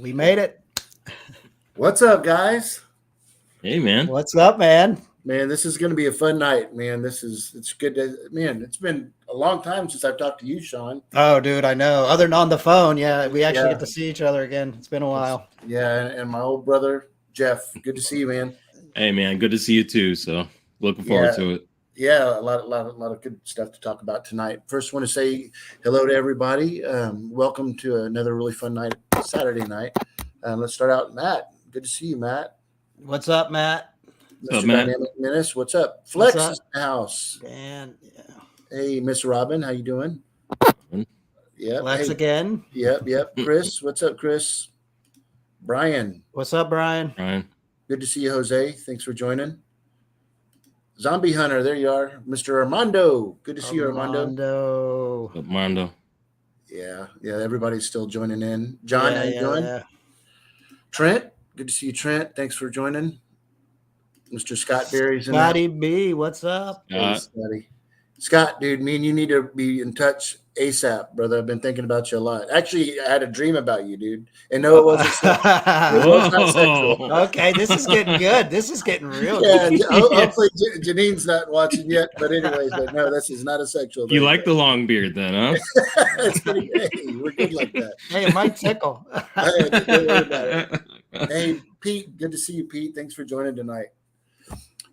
We made it. What's up, guys? Hey, man. What's up, man? Man, this is going to be a fun night, man. It's good. Man, it's been a long time since I've talked to you, Sean. Oh, dude, I know. Other than on the phone, yeah, we actually Yeah. get to see each other again. It's been a while. Yeah, and my old brother, Jeff. Good to see you, man. Hey, man. Good to see you too. So looking forward to it. Yeah, a lot of good stuff to talk about tonight. First, want to say hello to everybody. Welcome to another really fun night, Saturday night. Let's start out, Matt. Good to see you, Matt. What's up, Matt? Mr. up, Matt? Dynamic Menace. What's up? Flex What's up? is in the house. Man, yeah. Hey, Miss Robin, how you doing? Yeah. Flex again. Yep. Chris, what's up, Chris? Brian, What's up, Brian? Ryan. good to see you, Jose. Thanks for joining. Zombie Hunter, there you are. Mr. Armando, good to see you, Armando. Mondo. Yeah, everybody's still joining in. John, how you doing? Yeah. Trent, good to see you, Trent. Thanks for joining. Mr. Scott Berry's in Scotty B, what's up? Hey, Scotty. Scott, dude, me and you need to be in touch ASAP, brother. I've been thinking about you a lot. Actually, I had a dream about you, dude. And no, it wasn't sexual. It was not sexual. Okay, this is getting good. This is getting real Yeah, good. hopefully Janine's not watching yet. But anyways, no, this is not a sexual. You like the long beard then, huh? It's pretty great. We're good like that. Hey, it might tickle. Hey, don't worry about it. Hey, Pete, good to see you, Pete. Thanks for joining tonight.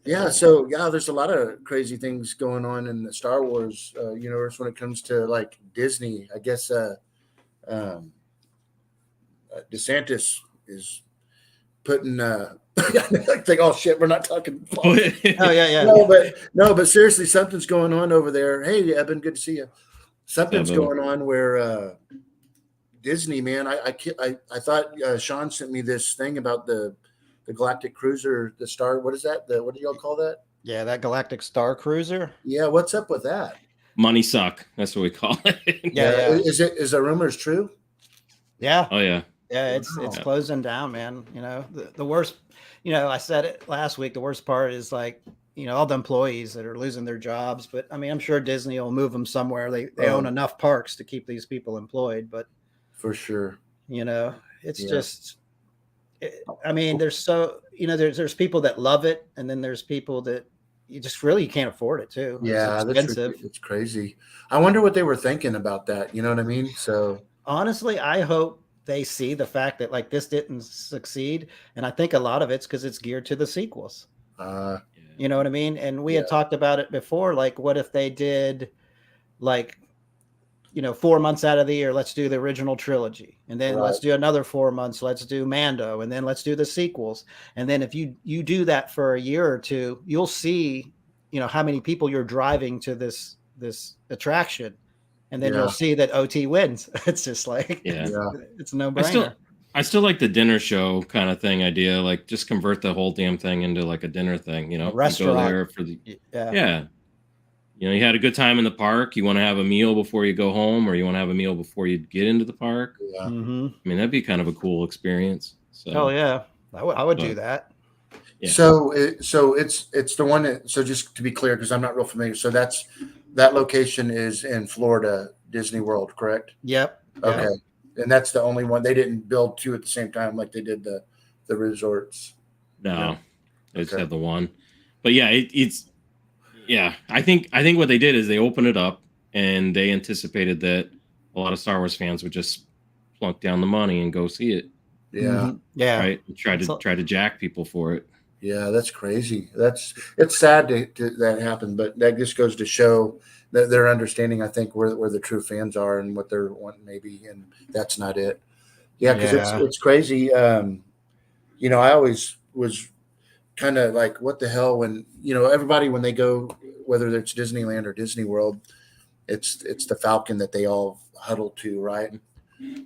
Yeah, so there's a lot of crazy things going on in the Star Wars universe when it comes to like Disney. I guess DeSantis is putting like, oh shit, we're not talking. Oh yeah. No, but seriously, something's going on over there. Hey, Eben, good to see you. Something's going on where Disney, man. I thought Sean sent me this thing about the Galactic Cruiser, the Star. What is that? What do y'all call that? Yeah, that Galactic Star Cruiser. Yeah, what's up with that? Money suck. That's what we call it. Yeah. Is the rumors true? Yeah. Oh yeah. Yeah, it's closing down, man. You know, the worst, I said it last week. The worst part is like, all the employees that are losing their jobs. But I mean, I'm sure Disney will move them somewhere. They own enough parks to keep these people employed. But for sure, it's just, I mean, there's there's people that love it, and then there's people that you just really can't afford it too. Yeah, it's expensive. It's crazy. I wonder what they were thinking about that. You know what I mean? So honestly, I hope they see the fact that like this didn't succeed, and I think a lot of it's because it's geared to the sequels. You know what I mean? And we had talked about it before. Like, what if they did, like, 4 months out of the year, let's do the original trilogy, and then let's do another 4 months, let's do Mando, and then let's do the sequels. And then if you do that for a year or two, you'll see, how many people you're driving to this attraction. And then you'll see that OT wins. It's just like, it's no brainer. I still like the dinner show kind of thing idea. Like, just convert the whole damn thing into like a dinner thing. A restaurant. You go there for the you had a good time in the park. You want to have a meal before you go home, or you want to have a meal before you get into the park. Yeah. Mm-hmm. I mean, that'd be kind of a cool experience. So. Oh yeah, I would do that. Yeah. So it's the one that. So just to be clear, because I'm not real familiar. So that location is in Florida, Disney World, correct? Yep. Okay. Yep. And that's the only one. They didn't build two at the same time like they did the resorts. No, they just had the one. But yeah, it's I think what they did is they opened it up, and they anticipated that a lot of Star Wars fans would just plunk down the money and go see it. Yeah. Mm-hmm. Yeah. Right. And try to jack people for it. Yeah, that's crazy. It's sad to that happened, but that just goes to show that their understanding, I think, where the true fans are and what they're wanting, maybe, and that's not it. Yeah, because it's crazy. I always was kind of like, what the hell, when everybody, when they go, whether it's Disneyland or Disney World, it's the Falcon that they all huddle to, right?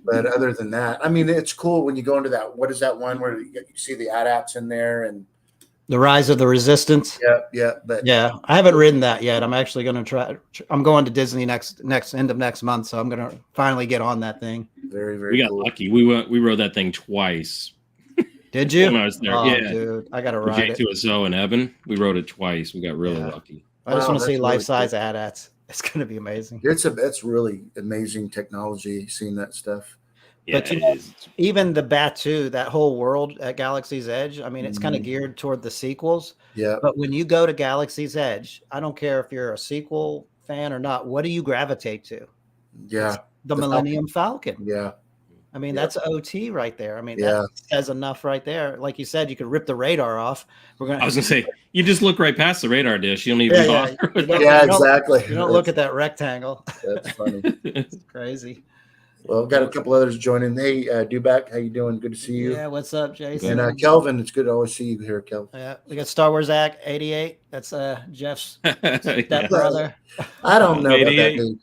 But other than that, I mean, it's cool when you go into that. What is that one where you see the AT-ATs in there and the Rise of the Resistance? Yeah. But I haven't ridden that yet. I'm actually going to try. I'm going to Disney next end of next month, so I'm going to finally get on that thing. Very, very. We got lucky. We rode that thing twice. Did you? When I was there, dude, I got to ride it. J2SO and Evan, we rode it twice. We got really lucky. I just want to see life size AT-ATs. It's going to be amazing. It's really amazing technology, seeing that stuff. Yeah, But it is. even the Batu, that whole world at Galaxy's Edge, I mean, it's kind of Mhm. geared toward the sequels. Yeah. But when you go to Galaxy's Edge, I don't care if you're a sequel fan or not, what do you gravitate to? Yeah. It's the The Millennium Falcon. Yeah. I mean, Yep. that's OT right there. I mean, Yeah. that says enough right there. Like you said, you could rip the radar off. I was gonna say, you just look right past the radar dish. You don't even Yeah, bother. with that. Yeah, exactly. You don't look at that rectangle. That's funny. It's crazy. Well, I've got a couple others joining. Hey, Dubac, how you doing? Good to see you. Yeah, what's up, Jason? And Kelvin, it's good to always see you here, Kelvin. Yeah, we got Star Wars Act 88. That's Jeff's stepbrother. I don't know about that 88. dude.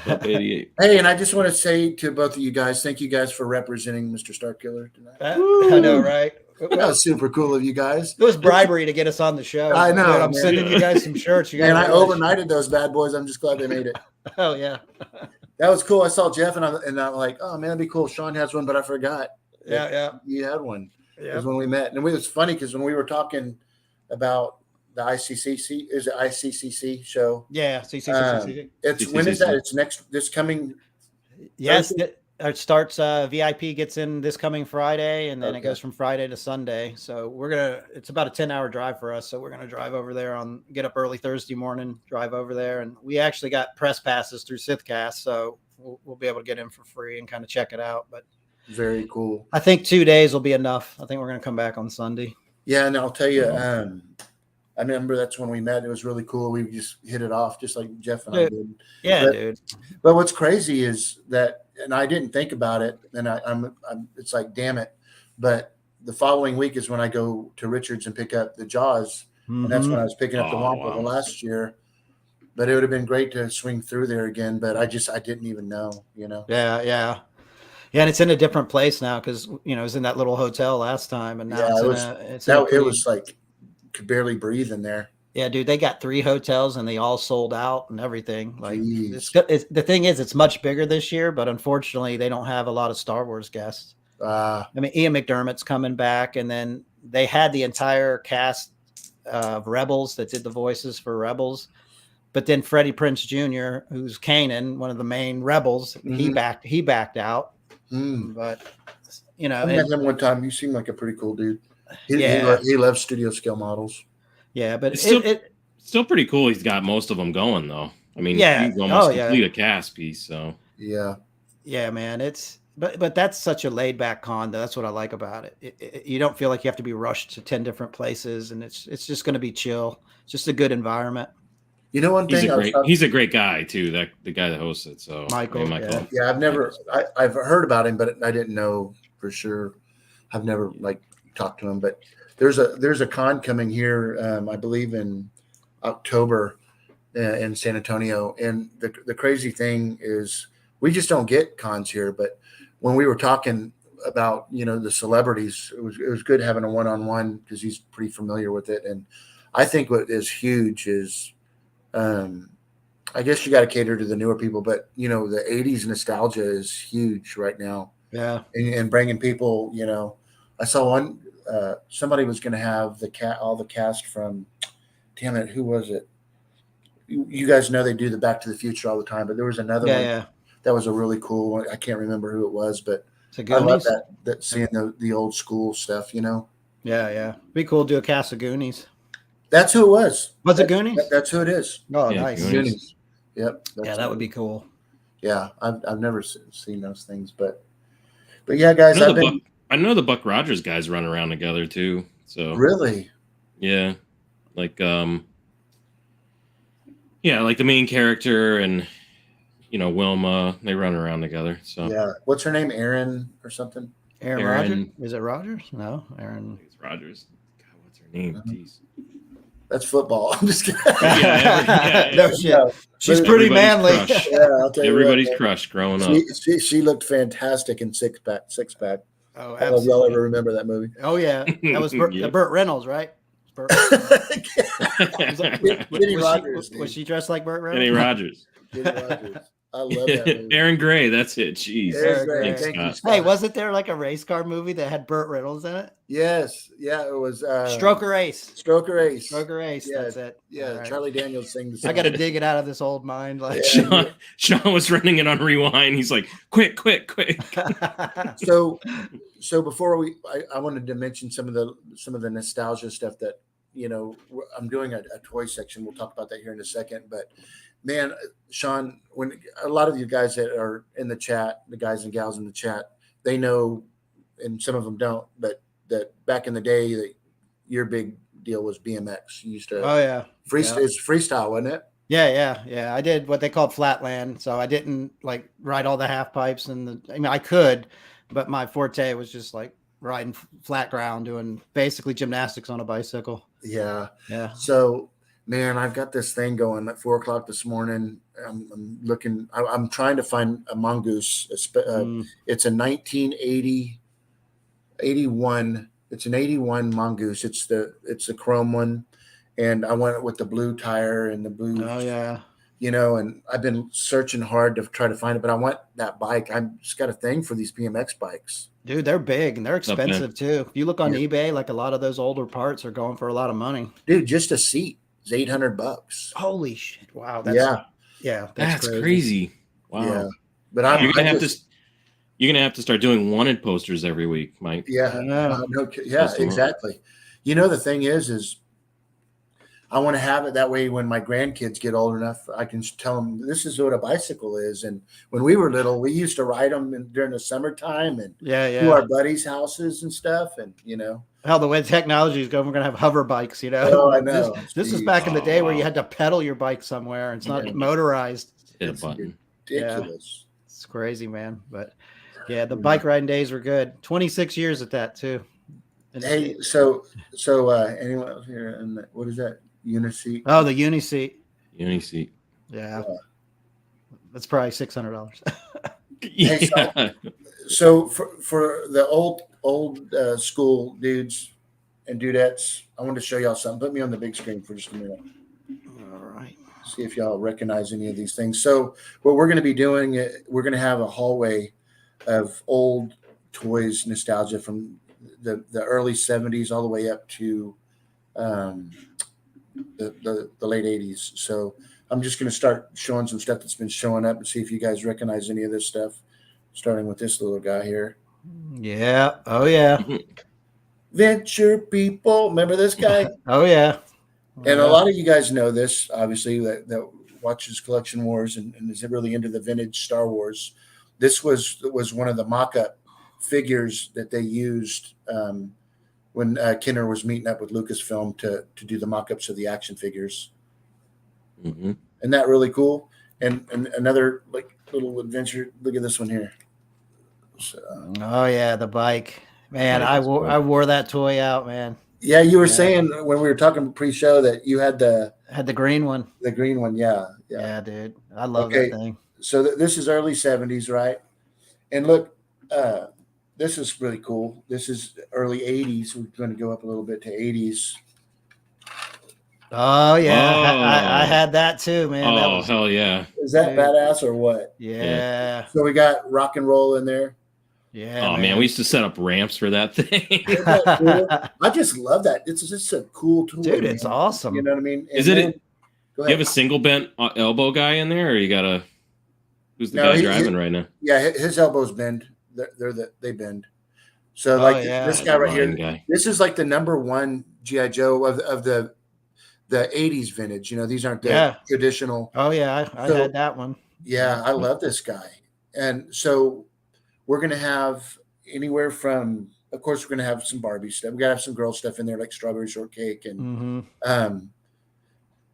Up 88. Hey, and I just want to say to both of you guys, thank you guys for representing Mr. Starkiller tonight. I know, right? That was super cool of you guys. It was bribery to get us on the show. I know, Dude, I'm man. sending you guys some shirts. You And I guys overnighted those bad boys. I'm just glad they made it. Oh yeah, That was cool. I saw Jeff and I'm like, oh man, that'd be cool. Sean has one, but I forgot. yeah. You had one. It Yeah. was when we met. And it was funny because when we were talking about the ICCC show. Yeah, CCCC. It's when is that? It's this coming. Yes, it starts. VIP gets in this coming Friday, and then it goes from Friday to Sunday. So it's about a 10-hour drive for us. So we're gonna drive over there get up early Thursday morning, drive over there, and we actually got press passes through Sithcast, so we'll be able to get in for free and kind of check it out. But very cool. I think 2 days will be enough. I think we're gonna come back on Sunday. Yeah, and I'll tell you, I remember that's when we met. It was really cool. We just hit it off, just like Jeff and I did. Yeah, dude. But what's crazy is that, and I didn't think about it, and I'm it's like, damn it. But the following week is when I go to Richards and pick up the Jaws, and that's when I was picking up the Wampa last year. But it would have been great to swing through there again. But I didn't even know, you know. Yeah, and it's in a different place now because it was in that little hotel last time, and now it was like could barely breathe in there. Yeah, dude, they got 3 hotels and they all sold out and everything. Like, the thing is, it's much bigger this year, but unfortunately, they don't have a lot of Star Wars guests. I mean, Ian McDermott's coming back, and then they had the entire cast of Rebels that did the voices for Rebels. But then Freddie Prinze Jr., who's Kanan, one of the main Rebels, he backed out. But I met him one time. You seem like a pretty cool dude. He loves studio scale models. Yeah, but it's still pretty cool. He's got most of them going though. I mean, he's almost complete a cast piece. So yeah, man. But that's such a laid back con. That's what I like about it. You don't feel like you have to be rushed to 10 different places, and it's just going to be chill. It's just a good environment. You know, one thing he's a great guy too. The guy that hosts it. So Michael. Yeah, I've heard about him, but I didn't know for sure. I've never talked to him, but there's a con coming here, I believe in October in San Antonio. And the crazy thing is we just don't get cons here. But when we were talking about, the celebrities, it was good having a one-on-one because he's pretty familiar with it. And I think what is huge is, I guess you got to cater to the newer people, but the 80s nostalgia is huge right now. Yeah. And bringing people, I saw one, somebody was going to have all the cast from, damn it, who was it? You guys know they do the Back to the Future all the time, but there was another one that was a really cool one. I can't remember who it was, but I love that seeing the old school stuff, Yeah. Be cool to do a cast of Goonies. That's who it was. Was it Goonies? That's who it is. Oh, yeah, nice. Goonies. Yep. Yeah, that would be cool. Yeah, I've never seen those things, but yeah, guys, I know the Buck Rogers guys run around together too. So really, yeah, like the main character and Wilma, they run around together. So yeah, what's her name? Erin or something? Aaron Rodgers? Is it Rogers? No, Aaron. It's Rogers. God, what's her name? Jeez. That's football. I'm just kidding. No shit. She's pretty manly. Yeah, I'll tell you. Everybody's crushed growing up. She looked fantastic in Six Pack. Oh, absolutely. I don't know if y'all ever remember that movie. Oh yeah, that was Burt Reynolds, right? Kenny Rogers. Was she dressed like Burt Reynolds? Kenny Rogers. Kenny Rogers. I love that movie. Aaron Gray, that's it. Jeez. Aaron Gray. Thanks, Thank you, Scott. Scott. Hey, wasn't there like a race car movie that had Burt Reynolds in it? Yes. Yeah, it was Stroker Ace. Stroker Ace. Stroker Ace. Yeah, That's it. Yeah, Right. Charlie Daniels sings the song. I got to dig it out of this old mind. Like Sean was running it on rewind. He's like, quick. So before I wanted to mention some of the nostalgia stuff that, you know, I'm doing a toy section. We'll talk about that here in a second. But man, Sean, when a lot of you guys that are in the chat, the guys and gals in the chat, they know, and some of them don't, but that back in the day, that your big deal was BMX. You used to. Oh yeah. It's freestyle, wasn't it? Yeah. I did what they called flatland. So I didn't like ride all the half pipes I could, but my forte was just like riding flat ground, doing basically gymnastics on a bicycle. Yeah. So, man, I've got this thing going at 4:00 this morning. I'm looking. I'm trying to find a mongoose. It's a 1981. It's an 81 mongoose. It's the chrome one, and I went with the blue tire and the blue. Oh yeah. You know, and I've been searching hard to try to find it, but I want that bike. I've just got a thing for these BMX bikes. Dude, they're big and they're expensive too. If you look on eBay, like a lot of those older parts are going for a lot of money. Dude, just a seat is $800. Holy shit! Wow. That's crazy. Wow. Yeah. But you're gonna have to start doing wanted posters every week, Mike. Yeah. Exactly. You know, the thing is I want to have it that way when my grandkids get old enough, I can tell them this is what a bicycle is. And when we were little, we used to ride them during the summertime and to our buddies' houses and stuff. And, you know, hell, the way technology is going, we're going to have hover bikes, you know. Oh, I know. This is back in the day where you had to pedal your bike somewhere. It's not motorized. Hit a button. Ridiculous. Yeah. It's crazy, man. But yeah, the bike riding days were good. 26 years at that too. Hey, so anyone else here? And what is that? Uniseat. Oh, the Uniseat. Yeah. That's probably $600. Yeah. Hey, so for the old school dudes and dudettes, I want to show y'all something. Put me on the big screen for just a minute. All right. See if y'all recognize any of these things. So what we're going to be doing, we're going to have a hallway of old toys, nostalgia from the early 70s all the way up to the late 80s. So I'm just going to start showing some stuff that's been showing up and see if you guys recognize any of this stuff, starting with this little guy here. Yeah. Oh yeah. Venture People. Remember this guy? Oh yeah. And a lot of you guys know this, obviously, that watches Collection Wars and is really into the vintage Star Wars. This was one of the mock-up figures that they used when Kenner was meeting up with Lucasfilm to do the mock-ups of the action figures. Mm-hmm. Isn't that really cool? And another like little adventure. Look at this one here. So, oh yeah, the bike. Man, I wore that toy out, man. Yeah, you were saying when we were talking pre-show that you had the green one. The green one, yeah. Yeah, dude. I love that thing. So this is early 70s, right? And look, this is really cool. This is early 80s. We're going to go up a little bit to 80s. Oh, yeah. I had that too, man. Oh, hell yeah. Is that badass or what? Yeah. So we got rock and roll in there. Yeah. Oh, man. We used to set up ramps for that thing. Cool? I just love that. It's just a cool tool. Dude, it's awesome. You know what I mean? And do you have a single bent elbow guy in there, or you got a who's the guy driving right now? Yeah, his elbows bend. They bend. So this guy right here, this is like the #1 G.I. Joe of the 80s vintage. You know, these aren't the traditional. Oh yeah, I had that one. Yeah, I love this guy. And so we're going to have anywhere from, of course, we're going to have some Barbie stuff. We got to have some girl stuff in there, like Strawberry Shortcake and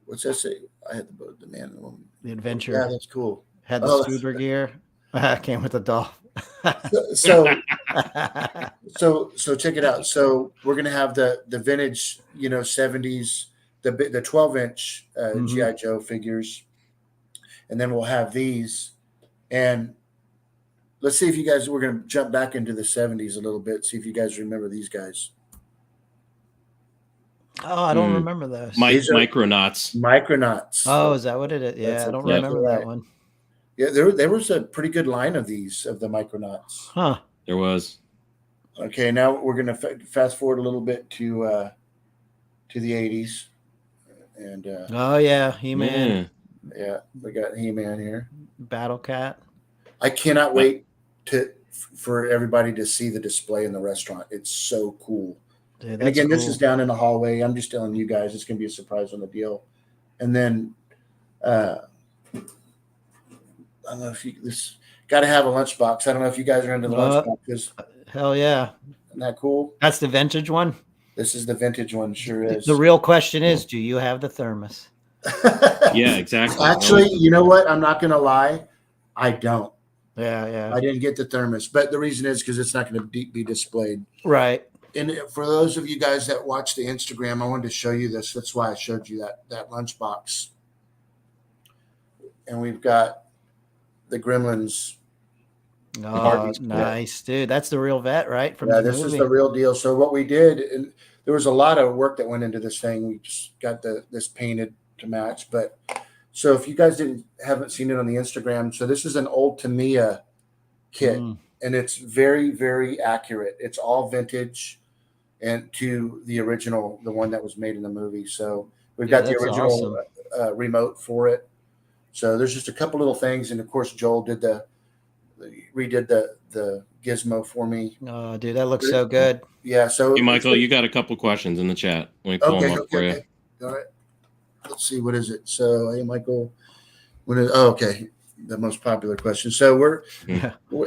what's that say? I had the man and the woman. The Adventure. Yeah, that's cool. Had the scuba gear. Came with a doll. so check it out. So we're gonna have the vintage, 70s, the 12-inch G.I. Joe figures, and then we'll have these. And let's see if you guys. We're gonna jump back into the 70s a little bit. See if you guys remember these guys. Oh, I don't remember those. Micronauts. Micronauts. Oh, is that what it is? Yeah, I don't remember that one. Yeah, there was a pretty good line of these of the Micronauts. Huh. There was. Okay, now we're gonna fast forward a little bit to the 80s, and Oh yeah, He-Man, yeah, we got He-Man here. Battle Cat. I cannot wait for everybody to see the display in the restaurant. It's so cool. Dude, And again, cool. this is down in the hallway. I'm just telling you guys, it's gonna be a surprise on the deal. And then I don't know if this got to have a lunchbox. I don't know if you guys are into the lunchboxes. Hell yeah. Isn't that cool? That's the vintage one? This is the vintage one, sure is. The real question is, do you have the thermos? Yeah, exactly. Actually, you know what? I'm not going to lie. I don't. Yeah. I didn't get the thermos. But the reason is because it's not going to be displayed. Right. And for those of you guys that watch the Instagram, I wanted to show you this. That's why I showed you that lunchbox. And we've got the Gremlins. Oh, nice, dude. That's the real vet, right? From this movie. Is the real deal. So what we did, and there was a lot of work that went into this thing. We just got this painted to match. But so if you guys haven't seen it on the Instagram, so this is an old Tamiya kit, and it's very, very accurate. It's all vintage, and to the original, the one that was made in the movie. So we've got the original remote for it. So there's just a couple little things, and of course Joel redid the gizmo for me. Oh, dude, that looks so good. Yeah. So hey, Michael, you got a couple questions in the chat. Let me pull them up for you. All right. Let's see, what is it? So, hey, Michael, okay, the most popular question. So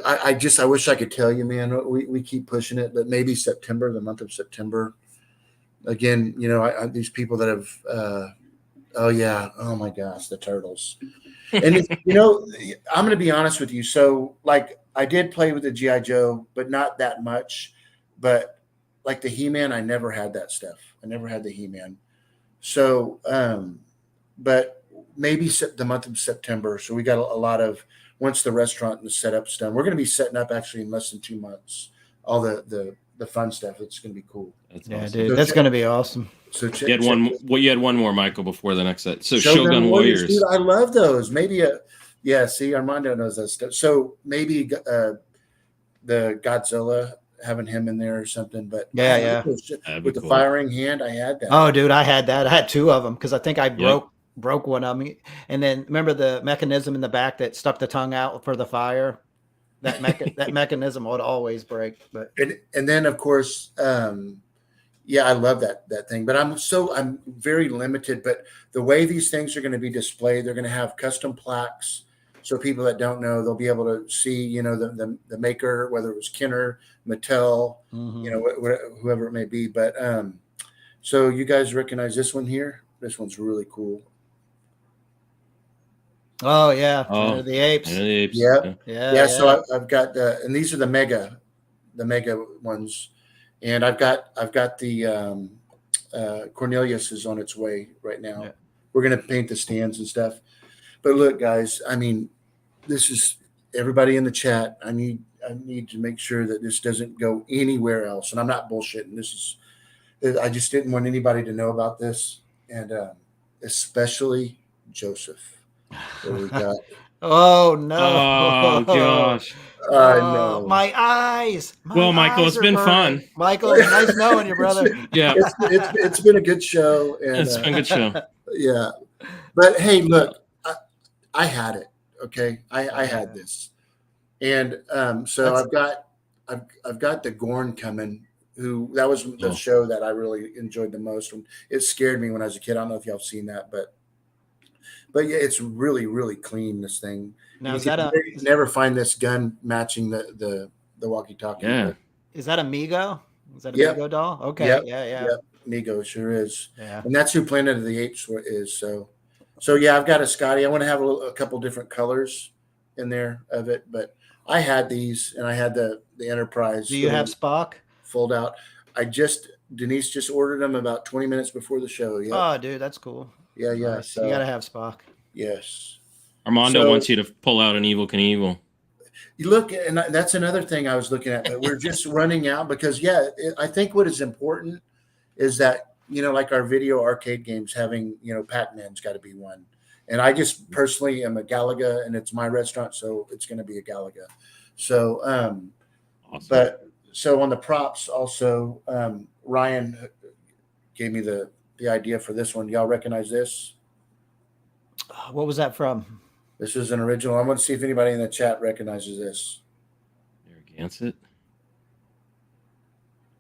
I wish I could tell you, man. We keep pushing it, but maybe September, the month of September. Again, these people that have. Oh my gosh, the turtles. And I'm going to be honest with you. So, like, I did play with the G.I. Joe, but not that much. But like the He-Man, I never had that stuff. I never had the He-Man. So, but maybe the month of September. So we got a lot of, once the restaurant and the setup's done, we're going to be setting up actually in less than 2 months. All the fun stuff. It's going to be cool. That's awesome. Dude, that's going to be awesome. So you had one more, Michael, before the next set. So Shogun Warriors. Dude, I love those. Maybe see, Armando knows that stuff. So maybe the Godzilla, having him in there or something. But yeah. With the firing hand, I had that. Oh, dude, I had that. I had 2 of them because I think I broke one of them. And then remember the mechanism in the back that stuck the tongue out for the fire? That that mechanism would always break. But and then of course, I love that thing. But I'm very limited. But the way these things are going to be displayed, they're going to have custom plaques. So people that don't know, they'll be able to see, the maker, whether it was Kenner, Mattel, whoever it may be. But so you guys recognize this one here? This one's really cool. Oh yeah, the apes. Yeah. So I've got and these are the mega ones, and I've got the Cornelius is on its way right now. Yeah. We're gonna paint the stands and stuff. But look, guys, I mean, this is everybody in the chat. I need to make sure that this doesn't go anywhere else, and I'm not bullshitting. I just didn't want anybody to know about this, and especially Joseph. What we got? Oh no! Oh gosh! I know my eyes. Michael, it's been fun. Michael, nice knowing you, brother. Yeah, it's been a good show. And, it's been a good show. Yeah, but hey, look, I had it. Okay, I had this, and so I've got the Gorn coming. That was the show that I really enjoyed the most. It scared me when I was a kid. I don't know if y'all have seen that, but yeah, it's really, really clean. This thing. Now you never find this gun matching the walkie-talkie. Yeah. Is that a Mego? Is that a Mego doll? Okay. Yep. Yeah. Mego sure is. Yeah. And that's who Planet of the Apes is. So yeah, I've got a Scotty. I want to have a couple different colors in there of it, but I had these, and I had the Enterprise. Do you have Spock? Fold out. Denise just ordered them about 20 minutes before the show. Yeah. Oh, dude, that's cool. Yeah. Nice. So, you gotta have Spock. Yes. Armando wants you to pull out an Evel Knievel. You look, and that's another thing I was looking at, but we're just running out because I think what is important is that like our video arcade games having Pac-Man's got to be one, And I just personally am a Galaga, and it's my restaurant, so it's going to be a Galaga. So, Awesome. but so on the props, also, Ryan gave me the idea for this one. Y'all recognize this? What was that from? This is an original. I want to see if anybody in the chat recognizes this. Narragansett.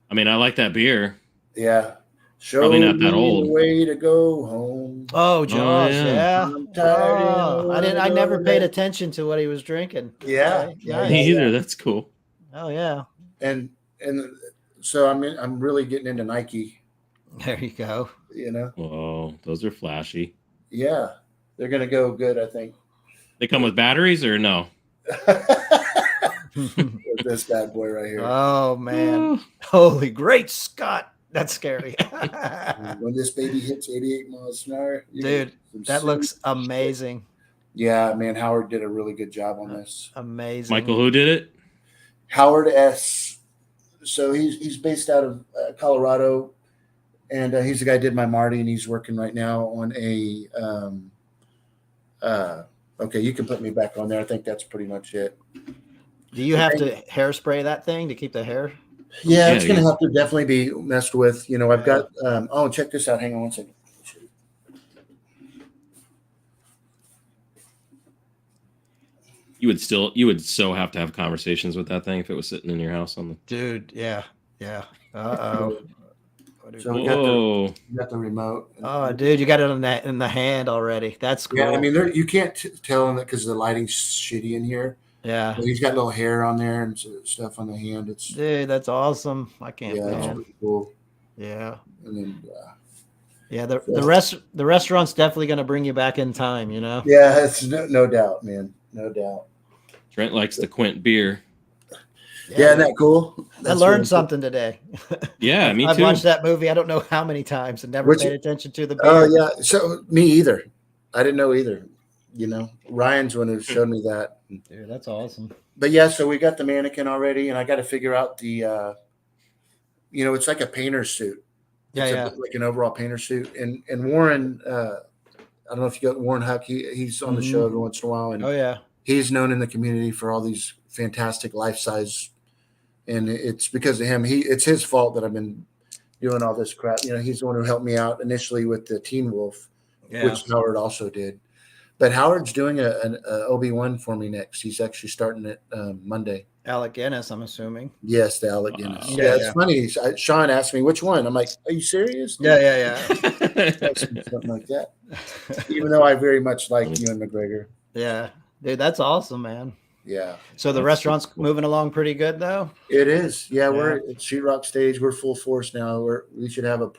I mean, I like that beer. Yeah. Show Probably not that me old. the way to go home. Oh, Jaws, yeah. I'm tired and I didn't. I wanna never go paid to- attention to what he was drinking. Yeah. Okay, Yeah, nice. Me either. That's cool. Oh yeah. And so I'm really getting into Nike. There you go. You know. Whoa, those are flashy. Yeah, they're gonna go good, I think. They come with batteries or no? With this bad boy right here. Oh man. Holy great Scott. That's scary. When this baby hits 88 miles an hour, Dude, that looks amazing. Yeah, man, Howard did a really good job on this. Amazing. Michael, who did it? Howard S. So he's based out of Colorado, and he's the guy who did my Marty, and he's working right now on a. Okay, you can put me back on there. I think that's pretty much it. Do you have to hairspray that thing to keep the hair? Yeah, it's going to have to definitely be messed with. You know, I've got. Oh, check this out. Hang on one second. You would so have to have conversations with that thing if it was sitting in your house on the. Dude, yeah. Uh-oh. So we got the remote. Oh, dude, you got it in the hand already. That's cool. Yeah, I mean, you can't tell that because the lighting's shitty in here. Yeah, but he's got little hair on there and stuff on the hand. Dude, that's awesome. I can't. Yeah, it's pretty cool. Yeah, and then yeah, the restaurant's definitely going to bring you back in time. You know. Yeah, it's no doubt, man, no doubt. Trent likes the Quint beer. Yeah, isn't that cool? I learned something today. Yeah, me too. I've watched that movie I don't know how many times and never paid attention to the beer. Oh, yeah. So me either. I didn't know either. You know, Ryan's one who showed me that. Dude, that's awesome. But yeah, so we got the mannequin already, and I got to figure out the, it's like a painter suit. It's like an overall painter suit. And Warren, I don't know if you got Warren Huck. He's on the show every once in a while, and oh yeah, he's known in the community for all these fantastic life size. And it's because of him. It's his fault that I've been doing all this crap. You know, he's the one who helped me out initially with the Teen Wolf, which Howard also did. But Howard's doing an Obi-Wan for me next. He's actually starting it Monday. Alec Guinness, I'm assuming. Yes, the Alec Guinness. Yeah, it's funny. Sean asked me which one. I'm like, are you serious? Yeah. Something like that. Even though I very much like Ewan McGregor. Yeah, dude, that's awesome, man. Yeah. So the restaurant's moving along pretty good, though. It is. Yeah, we're at Sheetrock stage. We're full force now. We should have a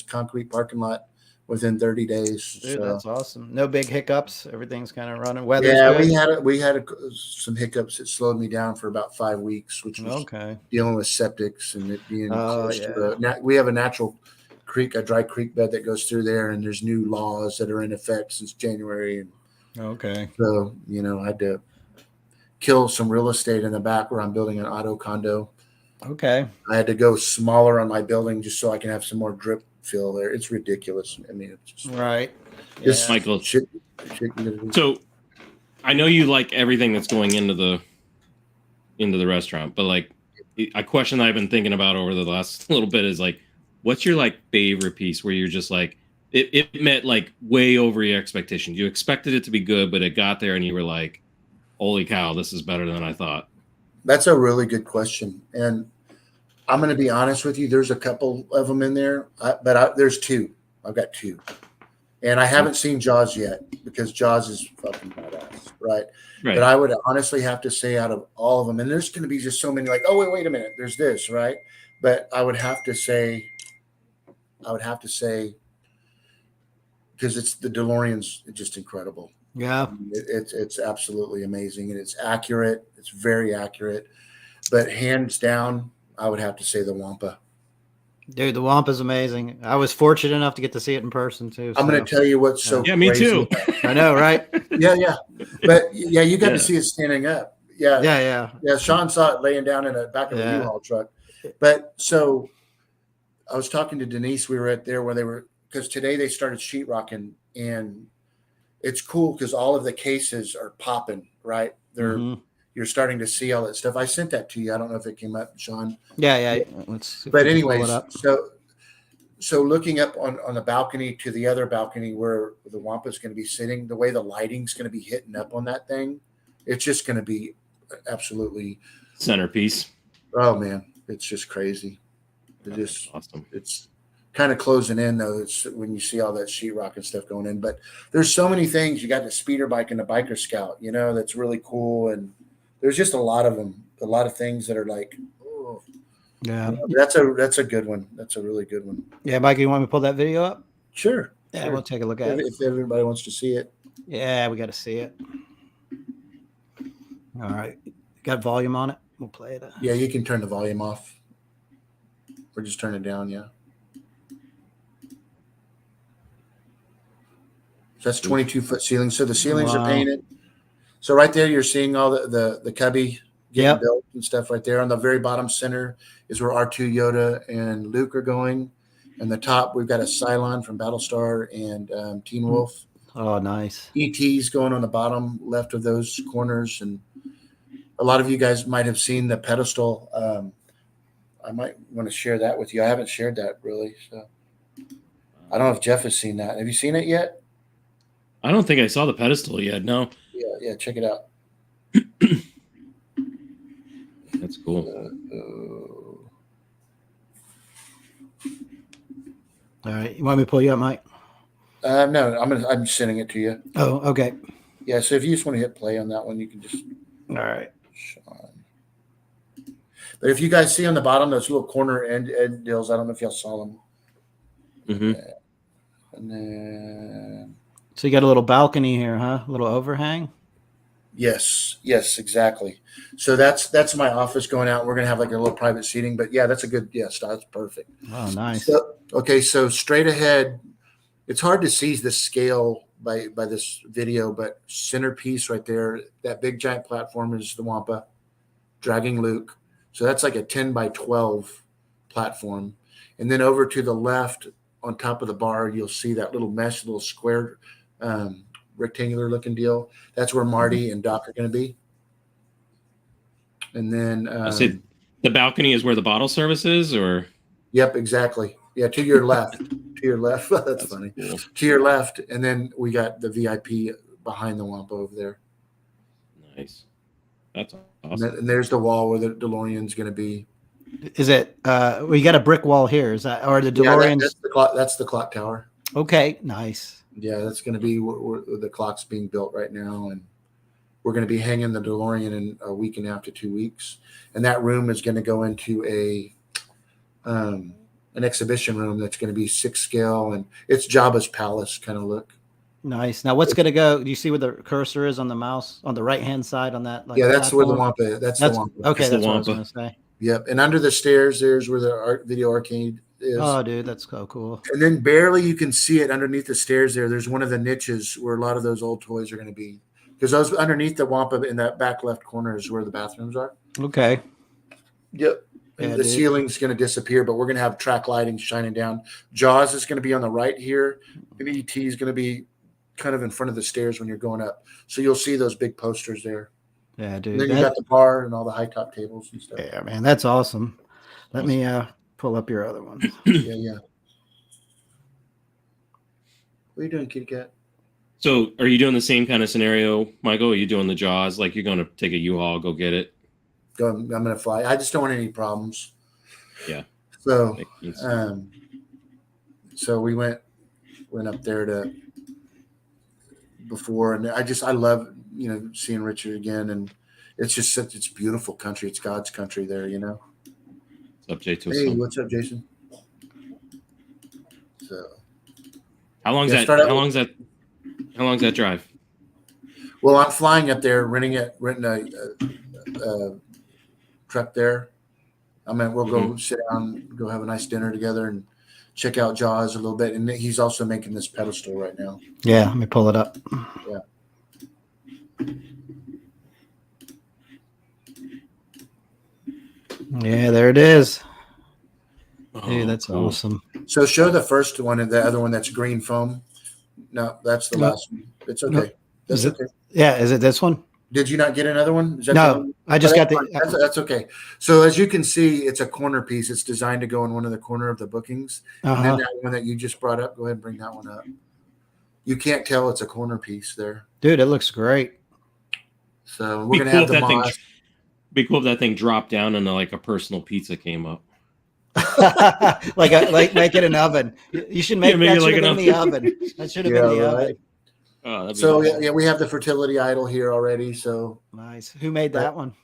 concrete parking lot within 30 days. Dude, that's awesome. No big hiccups. Everything's kind of running. Weather's good. we we had some hiccups that slowed me down for about 5 weeks, which was dealing with septics and it being close to we have a natural creek, a dry creek bed that goes through there, and there's new laws that are in effect since January. And so I had to kill some real estate in the back where I'm building an auto condo. Okay. I had to go smaller on my building just so I can have some more drip fill there. It's ridiculous. I mean, it's just right. This Michael. Shit. So I know you like everything that's going into the restaurant, but like a question that I've been thinking about over the last little bit is like, what's your like favorite piece where you're just like, it met like way over your expectations. You expected it to be good, but it got there and you were like, holy cow, this is better than I thought. That's a really good question. And I'm going to be honest with you. There's a couple of them in there, but there's two. I've got two. And I haven't seen Jaws yet because Jaws is fucking badass, right? But I would honestly have to say out of all of them, and there's going to be just so many like, oh, wait a minute. There's this, right? But I would have to say, because it's the DeLorean's just incredible. Yeah, it's absolutely amazing, and it's accurate. It's very accurate, but hands down, I would have to say the Wampa. Dude, the Wampa's amazing. I was fortunate enough to get to see it in person too. I'm going to tell you what's so. Yeah, me too. I know, right? Yeah, but you got to see it standing up. Yeah. Sean saw it laying down in the back of a U-Haul truck. But so, I was talking to Denise. We were at there where they were because today they started sheetrocking and. it's cool because all of the cases are popping, right? You're starting to see all that stuff. I sent that to you. I don't know if it came up, Sean. Yeah. Let's see if But we can pull anyways, it up. so looking up on the balcony to the other balcony where the Wampa is going to be sitting, the way the lighting's going to be hitting up on that thing, it's just going to be absolutely centerpiece. Oh man, it's just crazy. That's awesome. It's kind of closing in though. It's when you see all that sheetrock and stuff going in, but there's so many things. You got the speeder bike and the biker scout, that's really cool, and there's just a lot of them, a lot of things that are like, oh, yeah, that's a good one. That's a really good one. Yeah, Mike, you want me to pull that video up? Sure. Yeah, sure. We'll take a look at it if everybody wants to see it. Yeah, we got to see it. All right, got volume on it. We'll play it. Yeah, you can turn the volume off, or just turn it down. Yeah. So that's 22-foot ceiling. So the ceilings are painted. So right there, you're seeing all the cubby getting built and stuff right there. On the very bottom center is where R2, Yoda, and Luke are going. And the top, we've got a Cylon from Battlestar and Teen Wolf. Oh, nice. ET's going on the bottom left of those corners. And a lot of you guys might have seen the pedestal. I might want to share that with you. I haven't shared that really. So I don't know if Jeff has seen that. Have you seen it yet? I don't think I saw the pedestal yet. No. Yeah. Check it out. That's cool. All right. You want me to pull you up, Mike? No, I'm sending it to you. Oh, okay. Yeah. So if you just want to hit play on that one, you can just. All right. Sean. But if you guys see on the bottom those little corner end deals, I don't know if y'all saw them. Mm-hmm. And then. So you got a little balcony here, huh? A little overhang. Yes, exactly. So that's my office going out. We're gonna have like a little private seating, but yeah, that's a good that's perfect. Oh, nice. So straight ahead, it's hard to see the scale by this video, but centerpiece right there, that big giant platform is the Wampa dragging Luke. So that's like a 10 by 12 platform, and then over to the left on top of the bar, you'll see that little square. Rectangular looking deal. That's where Marty and Doc are going to be. And then I said the balcony is where the bottle service is, or yep, exactly. Yeah, to your left. That's funny. Cool. To your left, and then we got the VIP behind the Wampa over there. Nice. That's awesome. And there's the wall where the DeLorean's going to be. Is it? We got a brick wall here. Is that or the DeLorean? Yeah, that's the clock tower. Okay, nice. Yeah, that's going to be where the clock's being built right now, and we're going to be hanging the DeLorean in a week and a half to 2 weeks, and that room is going to go into an exhibition room that's going to be 6 scale, and it's Jabba's palace kind of look. Nice. Now, what's going to go? Do you see where the cursor is on the mouse on the right hand side on that? Like, yeah, that's where the Wampa. That's the Wampa. Okay, that's what I was going to say. Yep, and under the stairs, there's where the video arcade is. Oh, dude, that's so cool. And then barely you can see it underneath the stairs there. There's one of the niches where a lot of those old toys are going to be. Because those underneath the Wampa in that back left corner is where the bathrooms are. Okay. Yep. And the ceiling's going to disappear, but we're going to have track lighting shining down. Jaws is going to be on the right here. And ET is going to be kind of in front of the stairs when you're going up. So you'll see those big posters there. Yeah, dude. And then you got the bar and all the high top tables and stuff. Yeah, man, that's awesome. Let me pull up your other ones. Yeah. What are you doing, kitty cat? So are you doing the same kind of scenario, Michael? Are you doing the Jaws? Like you're going to take a U-Haul, go get it? I'm going to fly. I just don't want any problems. Yeah. So, so we went up there before, and I love, seeing Richard again, and it's beautiful country. It's God's country there, What's up, Jason? Hey, what's up, Jason? So, how long's that drive? Well, I'm flying up there, renting a truck there. We'll go sit down, go have a nice dinner together, and check out Jaws a little bit. And he's also making this pedestal right now. Yeah, let me pull it up. Yeah. Yeah, there it is. Dude, that's awesome. So show the first one and the other one that's green foam. No, that's the No, last one. It's no. okay. Is That's it? okay. Yeah. Is it this one? Did you not get another one? Is that the No, one? I Oh, just got that's fine. the. That's okay. So as you can see, it's a corner piece. It's designed to go in one of the corner of the bookings. And then that one that you just brought up, go ahead and bring that one up. You can't tell it's a corner piece there. Dude, it looks great. So we're gonna have the moss. Be cool if that thing dropped down and like a personal pizza came up. like make it an oven. You should make that like in the oven. That should have been the oven. Oh, so nice. Yeah, we have the fertility idol here already. So nice. Who made that one?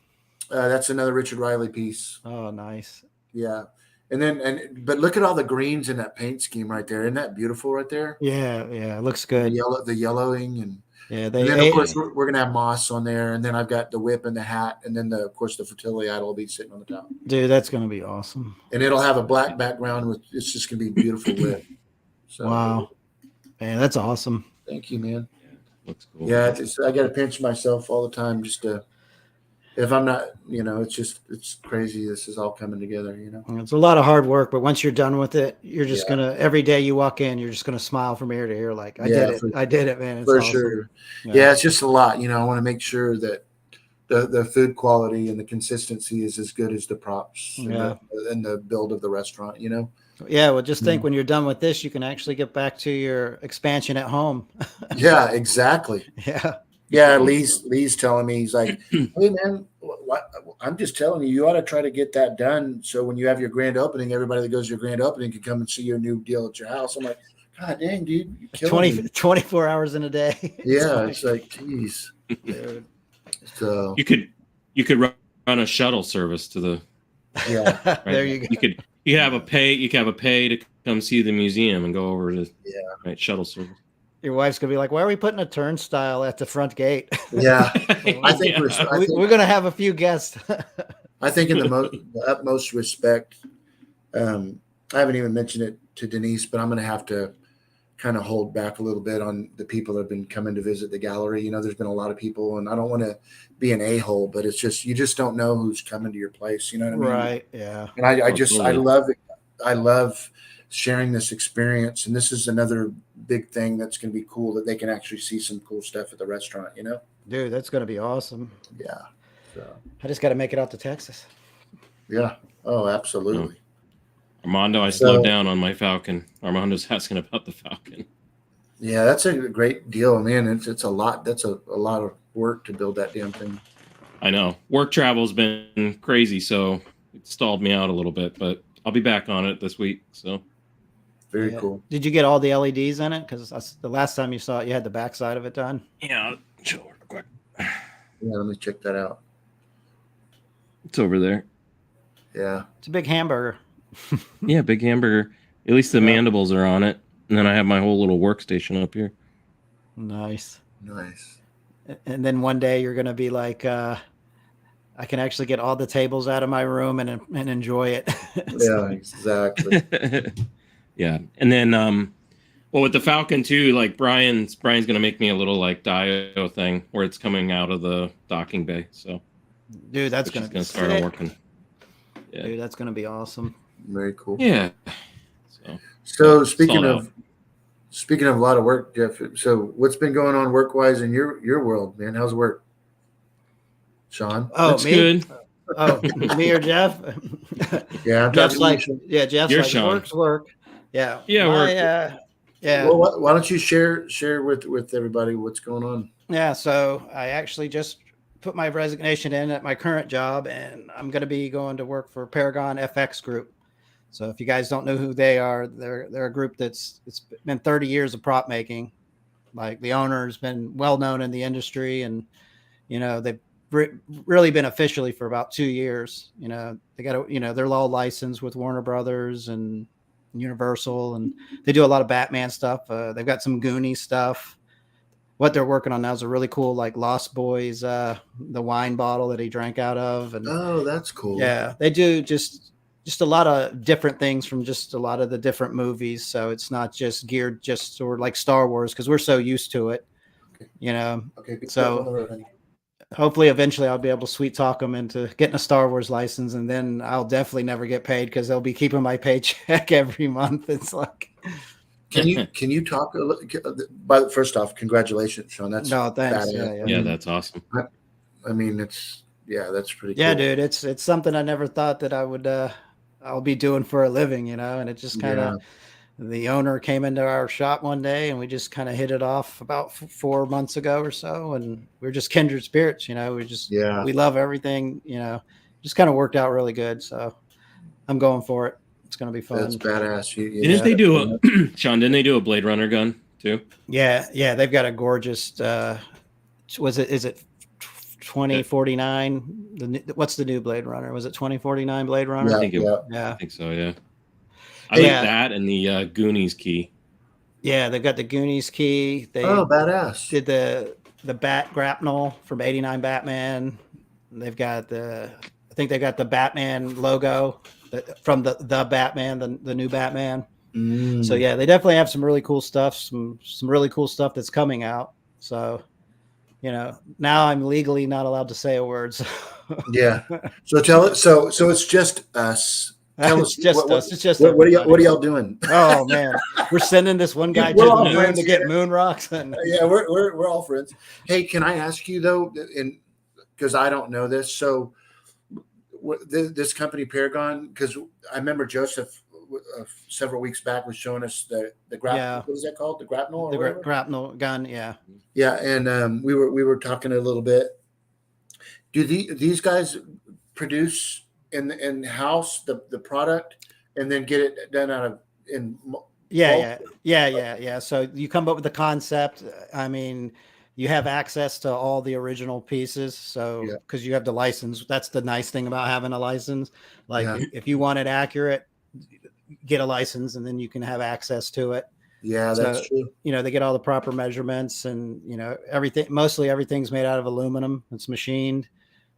That's another Richard Riley piece. Oh, nice. Yeah. But look at all the greens in that paint scheme right there. Isn't that beautiful right there? Yeah, it looks good. The yellowing and and then of course we're gonna have moss on there, and then I've got the whip and the hat, and then of course the fertility idol will be sitting on the top. Dude, that's gonna be awesome. And it'll have a black background with it's just gonna be beautiful whip. So wow, man, that's awesome. Thank you, man. Yeah, looks cool. Yeah, I got to pinch myself all the time just to. If I'm not, it's crazy. This is all coming together, It's a lot of hard work, but once you're done with it, you're just gonna every day you walk in, you're just gonna smile from ear to ear, like I did it, man. It's for awesome. Sure. Yeah, it's just a lot. I want to make sure that the food quality and the consistency is as good as the props and the build of the restaurant. Yeah, well, just think when you're done with this, you can actually get back to your expansion at home. Yeah, exactly. Yeah. Yeah, Lee's telling me, he's like, hey, man, I'm just telling you ought to try to get that done. So when you have your grand opening, everybody that goes to your grand opening can come and see your new deal at your house. I'm like, God dang, dude. 24 hours in a day. It's like, geez. Dude. So you could run a shuttle service to the. Yeah. Right? There you go. You could have a pay to come see the museum and go over to shuttle service. Your wife's gonna be like, "Why are we putting a turnstile at the front gate?" Yeah, I think we're gonna have a few guests. I think in the utmost respect, I haven't even mentioned it to Denise, but I'm gonna have to kind of hold back a little bit on the people that have been coming to visit the gallery. There's been a lot of people, and I don't want to be an a-hole, but it's just you just don't know who's coming to your place. You know what I mean? Right. Yeah. And I love sharing this experience, and this is another big thing that's going to be cool, that they can actually see some cool stuff at the restaurant. Dude, that's going to be awesome. Yeah. So I just got to make it out to Texas. Yeah. Oh, absolutely. Armando, I slowed down on my Falcon. Armando's asking about the Falcon. Yeah, that's a great deal, man. It's a lot. That's a lot of work to build that damn thing. I know. Work travel's been crazy, so it stalled me out a little bit, but I'll be back on it this week. So very cool. Did you get all the LEDs in it? Because the last time you saw it, you had the backside of it done. Yeah, I'll show it real quick. Yeah, let me check that out. It's over there. Yeah. It's a big hamburger. Yeah, big hamburger. At least the mandibles are on it. And then I have my whole little workstation up here. Nice. Nice. And then one day you're going to be like, I can actually get all the tables out of my room and enjoy it. Yeah, exactly. Yeah. And then, well, with the Falcon too, like Brian's going to make me a little like Dio thing where it's coming out of the docking bay. So, dude, that's going to start working. Yeah. Dude, that's going to be awesome. Very cool. Yeah. So speaking of a lot of work, Jeff. So what's been going on work wise in your world, man? How's work, Sean? Oh, that's good. Oh, me or Jeff? Yeah, Jeff's like, Jeff's like, work. Yeah. Yeah. Work. Yeah. Well, why don't you share with everybody what's going on? Yeah. So I actually just put my resignation in at my current job, and I'm going to be going to work for Paragon FX Group. So if you guys don't know who they are, they're a group it's been 30 years of prop making. Like the owner's been well known in the industry, and they've really been officially for about 2 years. They got they're all licensed with Warner Brothers and Universal, and they do a lot of Batman stuff. They've got some Goonies stuff. What they're working on now is a really cool, like Lost Boys, the wine bottle that he drank out of. And oh, that's cool. Yeah, they do just a lot of different things from just a lot of the different movies. So it's not just geared just sort of like Star Wars, because we're so used to it, Okay. So hopefully eventually I'll be able to sweet talk them into getting a Star Wars license, and then I'll definitely never get paid because they'll be keeping my paycheck every month. It's like, Can you talk? But first off, congratulations, Sean. That's No, thanks. badass. Yeah, that's awesome. I mean, that's pretty cool. Yeah, dude, it's something I never thought that I would I'll be doing for a living, and it just kind of the owner came into our shop one day and we just kind of hit it off about 4 months ago or so, and we're just kindred spirits, we love everything, just kind of worked out really good, so I'm going for it. It's going to be fun. That's badass. Didn't they do Sean, didn't they do a Blade Runner gun too? Yeah, they've got a gorgeous is it 2049? What's the new Blade Runner? Was it 2049 Blade Runner? I think I think so, yeah. I like that and the Goonies key. Yeah, they've got the Goonies key. They badass. Did the bat grapnel from '89 Batman. They've got I think they got the Batman logo from the Batman, the new Batman. So yeah, they definitely have some really cool stuff. Some really cool stuff that's coming out. So, now I'm legally not allowed to say a word. So. Yeah. So tell it. So it's just us. It's just us. It's just what are y'all doing? Oh man, we're sending this one guy to the moon to get moon rocks. And yeah, we're all friends. Hey, can I ask you though, and because I don't know this, so this company Paragon, because I remember Joseph several weeks back was showing us the grapnel. Yeah. What is that called? The grapnel? The grapnel gun. Yeah. Yeah, and we were talking a little bit. Do these guys produce in house the product and then get it done out of Yeah. So you come up with the concept. I mean, you have access to all the original pieces. So because you have the license, that's the nice thing about having a license. Like if you want it accurate, get a license and then you can have access to it. Yeah, that's true. They get all the proper measurements and mostly everything's made out of aluminum. It's machined.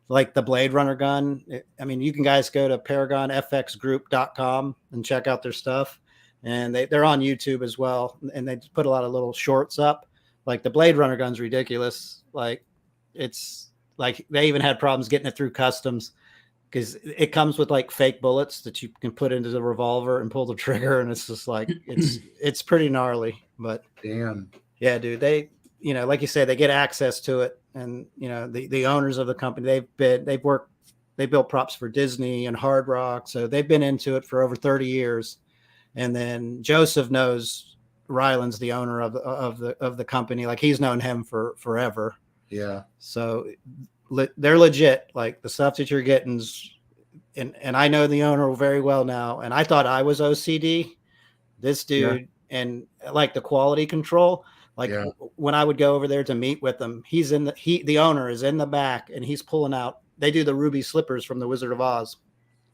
Like the Blade Runner gun. I mean, you can guys go to ParagonFXGroup.com and check out their stuff. And they're on YouTube as well. And they put a lot of little shorts up. Like the Blade Runner gun's ridiculous. Like it's like they even had problems getting it through customs because it comes with like fake bullets that you can put into the revolver and pull the trigger. And it's just like, it's pretty gnarly, but damn. Yeah, dude, they, like you said, they get access to it. And, the owners of the company, they built props for Disney and Hard Rock. So they've been into it for over 30 years. And then Joseph knows Ryland's the owner of the company. Like he's known him for forever. Yeah. So they're legit. Like the stuff that you're getting's, and I know the owner very well now. And I thought I was OCD. This dude and like the quality control. Like when I would go over there to meet with him, the owner is in the back and he's pulling out. They do the ruby slippers from the Wizard of Oz.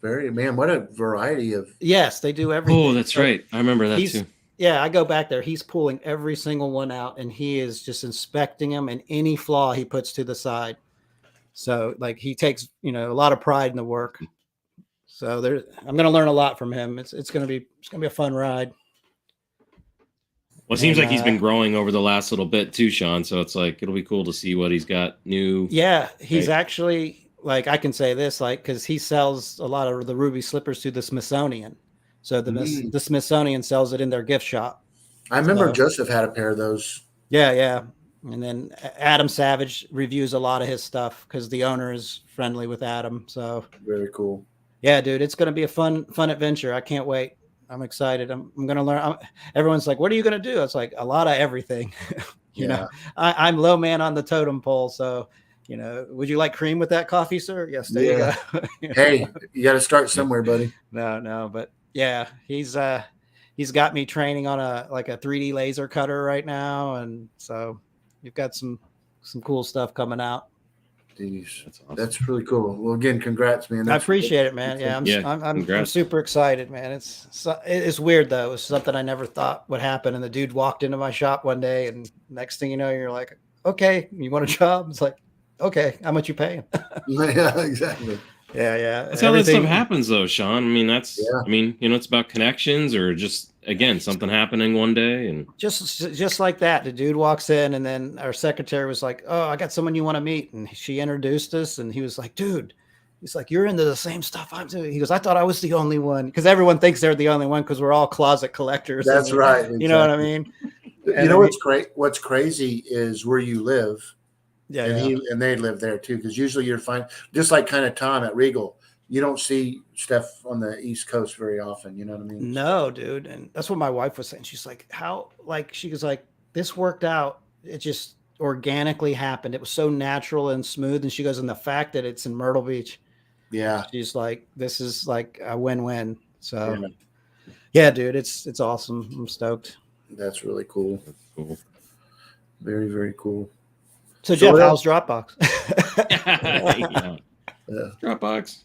What a variety of. Yes, they do everything. Oh, that's right. I remember that too. Yeah, I go back there. He's pulling every single one out and he is just inspecting them and any flaw he puts to the side. So like he takes, a lot of pride in the work. So I'm going to learn a lot from him. It's going to be a fun ride. Well, it seems like he's been growing over the last little bit too, Sean. So it's like, it'll be cool to see what he's got new. Yeah. He's actually like, I can say this, like, cause he sells a lot of the ruby slippers to the Smithsonian. So the Smithsonian sells it in their gift shop. I remember Joseph had a pair of those. Yeah. And then Adam Savage reviews a lot of his stuff cause the owner is friendly with Adam. So very cool. Yeah, dude, it's going to be a fun adventure. I can't wait. I'm excited. I'm going to learn. Everyone's like, what are you going to do? It's like a lot of everything. I'm low man on the totem pole. So, would you like cream with that coffee, sir? Yes. There you go. Hey, you got to start somewhere, buddy. No. But yeah, he's got me training on a 3D laser cutter right now. And so you've got some cool stuff coming out. Jeez, that's awesome. That's really cool. Well, again, congrats, man. I appreciate it, man. Yeah, I'm super excited, man. It's weird though. It's something I never thought would happen. And the dude walked into my shop one day, and next thing you know, you're like, "Okay, you want a job?" It's like, "Okay, how much you paying?" Yeah, exactly. Yeah. That's how that stuff happens, though, Sean. I mean, it's about connections or just again something happening one day, and just like that. The dude walks in, and then our secretary was like, "Oh, I got someone you want to meet," and she introduced us, and he was like, "Dude, He's like, you're into the same stuff I'm doing. He goes, I thought I was the only one, because everyone thinks they're the only one because we're all closet collectors. That's right. Exactly. You know what I mean? You know what's great? What's crazy is where you live. Yeah, and they live there too, because usually you're fine. Just like kind of Tom at Regal, you don't see Steph on the East Coast very often. You know what I mean? No, dude, and that's what my wife was saying. She's like, how? Like, she was like, this worked out. It just organically happened. It was so natural and smooth. And she goes, and the fact that it's in Myrtle Beach. Yeah. She's like, this is like a win-win. So yeah, dude, it's awesome. I'm stoked. That's really cool. That's cool. Very, very cool. So Jeff, how's Dropbox? Dropbox.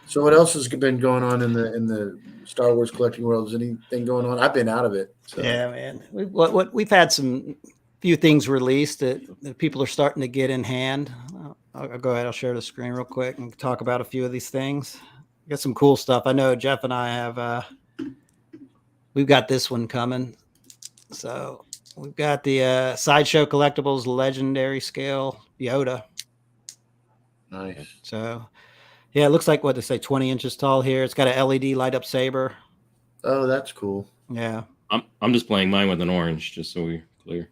So what else has been going on in the Star Wars collecting world? Is anything going on? I've been out of it. So. Yeah, man. We've had some few things released that people are starting to get in hand. I'll go ahead. I'll share the screen real quick and talk about a few of these things. Got some cool stuff. I know Jeff and I have. We've got this one coming. So we've got the Sideshow Collectibles Legendary Scale Yoda. Nice. So, yeah, it looks like what they say, 20 inches tall here. It's got a LED light up saber. Oh, that's cool. Yeah. I'm just playing mine with an orange, just so we're clear.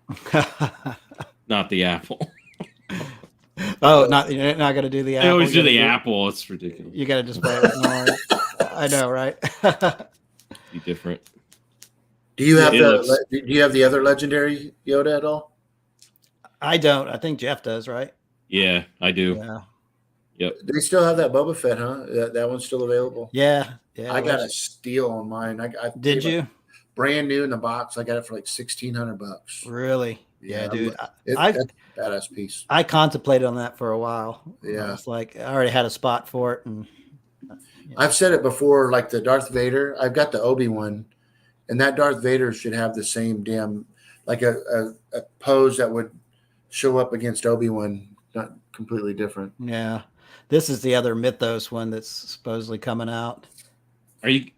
Not the apple. Oh, you're not gonna do the apple. I always do the apple. It's ridiculous. You got to just play with an orange. I know, right? Be different. Do you have Do you have the other legendary Yoda at all? I don't. I think Jeff does, right? Yeah, I do. Yeah. Yep. They still have that Boba Fett, huh? That one's still available. Yeah. I got a steal on mine. I did you? Brand new in the box. I got it for like $1,600. Really? Yeah, dude. That's a badass piece. I contemplated on that for a while. Yeah. It's like I already had a spot for it, and I've said it before. Like the Darth Vader, I've got the Obi-Wan, and that Darth Vader should have the same damn like a pose that would show up against Obi-Wan. Not completely different. Yeah. This is the other Mythos one that's supposedly coming out. Are you?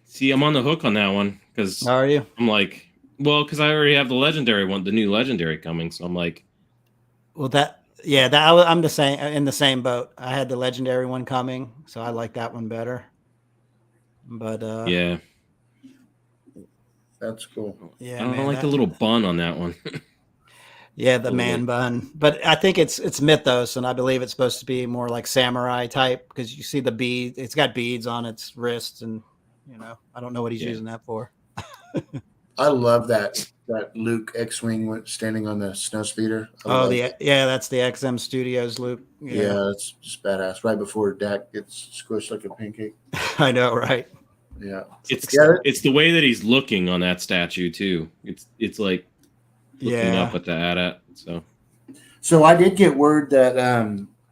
See, I'm on the hook on that one because. Are you? I'm like, well, because I already have the legendary one, the new legendary coming. So I'm like, well, I'm the same in the same boat. I had the legendary one coming, so I like that one better. But yeah, that's cool. Yeah, I don't like the little bun on that one. Yeah, the man bun. But I think it's Mythos, and I believe it's supposed to be more like samurai type because you see the bead. It's got beads on its wrists, and I don't know what he's using that for. I love that Luke X-wing standing on the snowspeeder. That's the XM Studios Luke. Yeah, it's just badass. Right before Dak gets squished like a pancake. I know, right? Yeah, it's the way that he's looking on that statue too. It's like. Looking up at the AT-AT. So I did get word that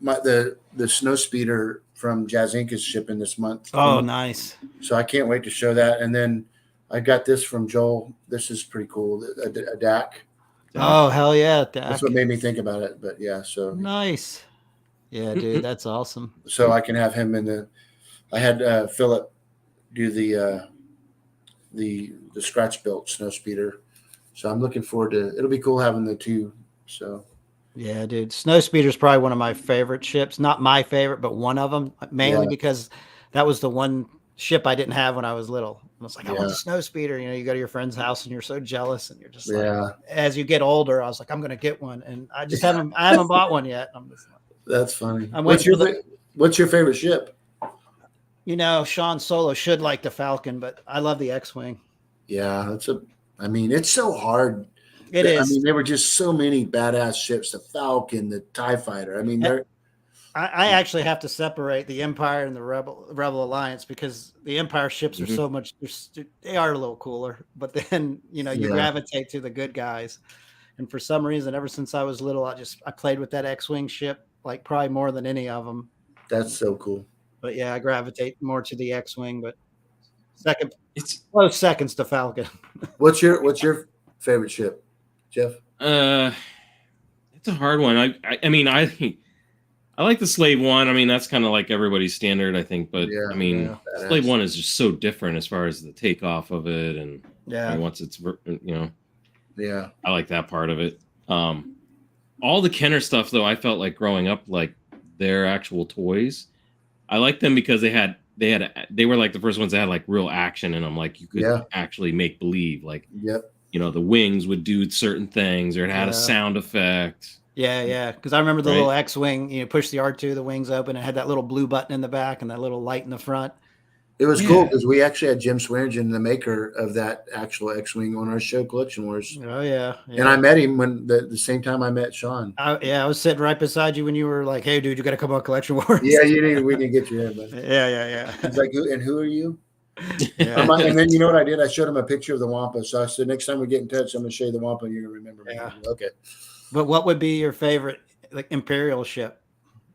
the snow speeder from Jazz Inc. is shipping this month. Oh, nice. So I can't wait to show that. And then I got this from Joel. This is pretty cool. A DAC. Oh, hell yeah. DAC. That's what made me think about it. But yeah, so. Nice. Yeah, dude, that's awesome. So I can have him I had Philip do the scratch built snow speeder. So I'm looking forward to it'll be cool having the two. So yeah, dude. Snowspeeder is probably one of my favorite ships. Not my favorite, but one of them, mainly because that was the one ship I didn't have when I was little. I was like, I want a Snowspeeder. You go to your friend's house and you're so jealous, and you're just like, as you get older, I was like, I'm gonna get one, and I just haven't bought one yet. I'm just like, that's funny. What's your favorite ship? Sean Solo should like the Falcon, but I love the X-Wing. Yeah, it's so hard. It is. I mean, there were just so many badass ships, the Falcon, the TIE Fighter. I mean, I actually have to separate the Empire and the Rebel Alliance because the Empire ships are so much, they are a little cooler, but then, you gravitate to the good guys. And for some reason, ever since I was little, I played with that X-Wing ship, like probably more than any of them. That's so cool. But yeah, I gravitate more to the X-Wing, but it's close seconds to Falcon. What's your favorite ship, Jeff? It's a hard one. I mean, I like the Slave One. I mean, that's kind of like everybody's standard, I think. But Slave One is just so different as far as the takeoff of it, and once it's I like that part of it. All the Kenner stuff, though, I felt like growing up, like their actual toys I like them because they were like the first ones that had like real action in them. Like you could actually make believe. Like, the wings would do certain things, or it had a sound effect. Yeah. Because I remember the little X-wing. Push the R2, the wings open, and it had that little blue button in the back and that little light in the front. It was cool because we actually had Jim Swearingen, the maker of that actual X-wing, on our show Collection Wars. Oh yeah. And I met him when the same time I met Sean. I was sitting right beside you when you were like, "Hey, dude, you got to come on Collection Wars." Yeah, we didn't get you in, but yeah. He's like, who are you? And then you know what I did? I showed him a picture of the Wampa. So I said, next time we get in touch, I'm going to show you the Wampa, and you're going to remember me. Yeah. Okay. But what would be your favorite like Imperial ship?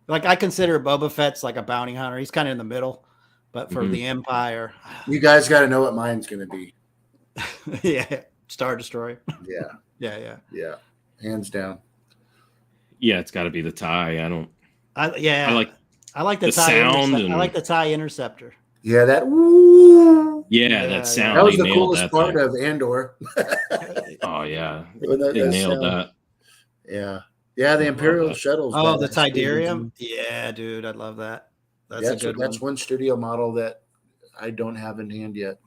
Like I consider Boba Fett's like a bounty hunter. He's kind of in the middle. But for the Empire, you guys got to know what mine's going to be. Yeah, Star Destroyer. Yeah, hands down. Yeah, it's got to be the TIE. I like the TIE sound. I like the TIE Interceptor. Yeah, that. Woo! Yeah, that sound. That was the coolest part of Andor. Oh yeah, they nailed that. Yeah, the Imperial shuttles. Oh, the Tidarium. Yeah, dude, I love that. That's one studio model that I don't have in hand yet.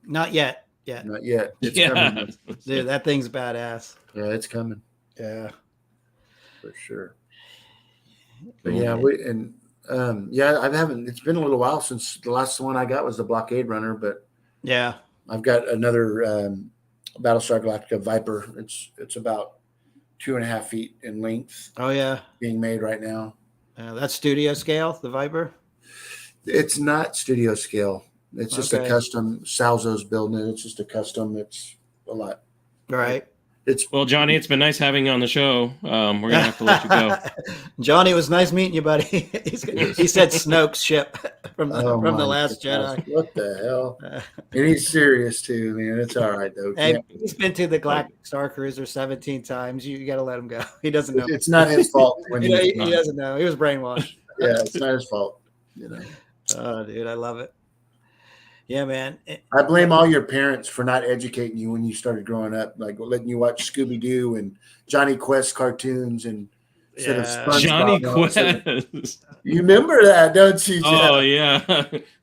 Not yet. Not yet. It's coming. Dude, that thing's badass. Yeah, it's coming. Yeah. For sure. But I haven't. It's been a little while since the last one I got was the Blockade Runner, but yeah, I've got another Battlestar Galactica Viper. It's about 2.5 feet in length. Oh yeah, being made right now. That's studio scale, the Viper. It's not studio scale. It's just a custom. Salzo's building it. It's just a custom. It's a lot. Right. Well, Johnny, it's been nice having you on the show. We're gonna have to let you go. Johnny, it was nice meeting you, buddy. He said Snoke's ship from the Last Jedi. What the hell? And he's serious too, man. It's all right though. Hey, he's been to the Galactic Star Cruiser 17 times. You got to let him go. He doesn't know. It's not his fault. When he doesn't know. He was brainwashed. Yeah, it's not his fault. Oh, dude, I love it. Yeah, man. I blame all your parents for not educating you when you started growing up, like letting you watch Scooby-Doo and Johnny Quest cartoons and instead of SpongeBob. Johnny Quest. You remember that, don't you, Jeff? Oh, yeah.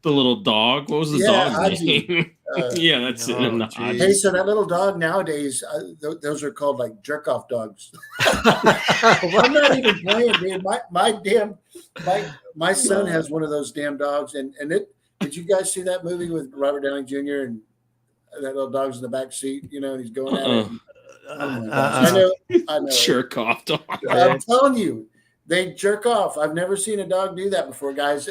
The little dog. What was the dog's name? Yeah, that's it. Hey, so that little dog nowadays, those are called like jerk-off dogs. I'm not even playing, dude. My son has one of those damn dogs, and it. Did you guys see that movie with Robert Downey Jr. and that little dog's in the back seat? And he's going at it. I know. Jerk off dog. I'm telling you, they jerk off. I've never seen a dog do that before, guys.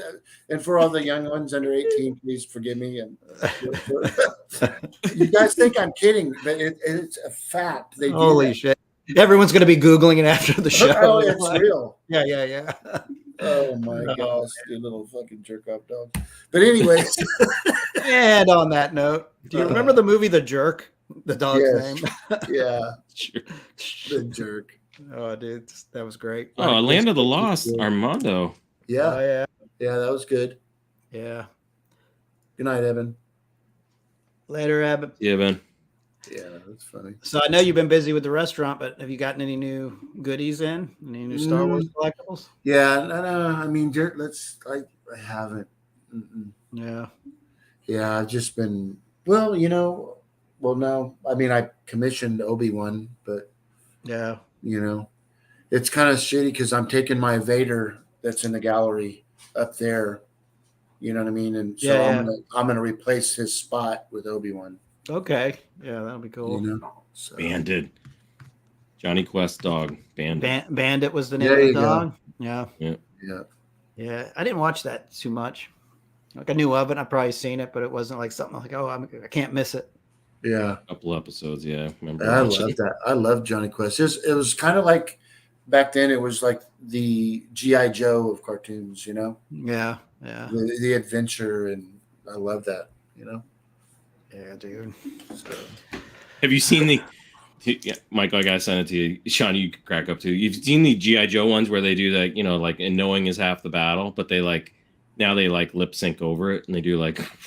And for all the young ones under 18, please forgive me. And you guys think I'm kidding, but it's a fact. They do. Holy shit! Everyone's going to be Googling it after the show. Oh, it's real. Yeah. Oh my gosh, you little fucking jerk off dog. But anyways, and on that note, do you remember the movie The Jerk? The dog's name? Yeah. The Jerk. Oh, dude, that was great. Oh, Land of the Lost, Armando. Yeah. Oh, yeah. Yeah, that was good. Yeah. Good night, Evan. Later, Evan. Yeah, Ben. Yeah, that's funny. So I know you've been busy with the restaurant, but have you gotten any new goodies in? Any new Star Wars collectibles? Yeah, no. I mean, I haven't. Yeah. Yeah, I've just been, no. I mean, I commissioned Obi-Wan, but yeah, it's kind of shitty because I'm taking my Vader that's in the gallery up there. You know what I mean? And so I'm gonna replace his spot with Obi-Wan. Okay. Yeah, that'll be cool. So. Bandit. Johnny Quest dog. Bandit. Bandit was the name of the dog. Yeah. Yeah. I didn't watch that too much. Like I knew of it. I've probably seen it, but it wasn't like something like, I can't miss it. Yeah. A couple episodes. Yeah. I love that. I love Johnny Quest. It was kind of like back then. It was like the G.I. Joe of cartoons. Yeah. The adventure, and I love that. Yeah, dude. So. Have you seen the? Yeah, Michael, I gotta send it to you. Sean, you could crack up too. You've seen the G.I. Joe ones where they do that, like, and knowing is half the battle, but they now they lip sync over it and they do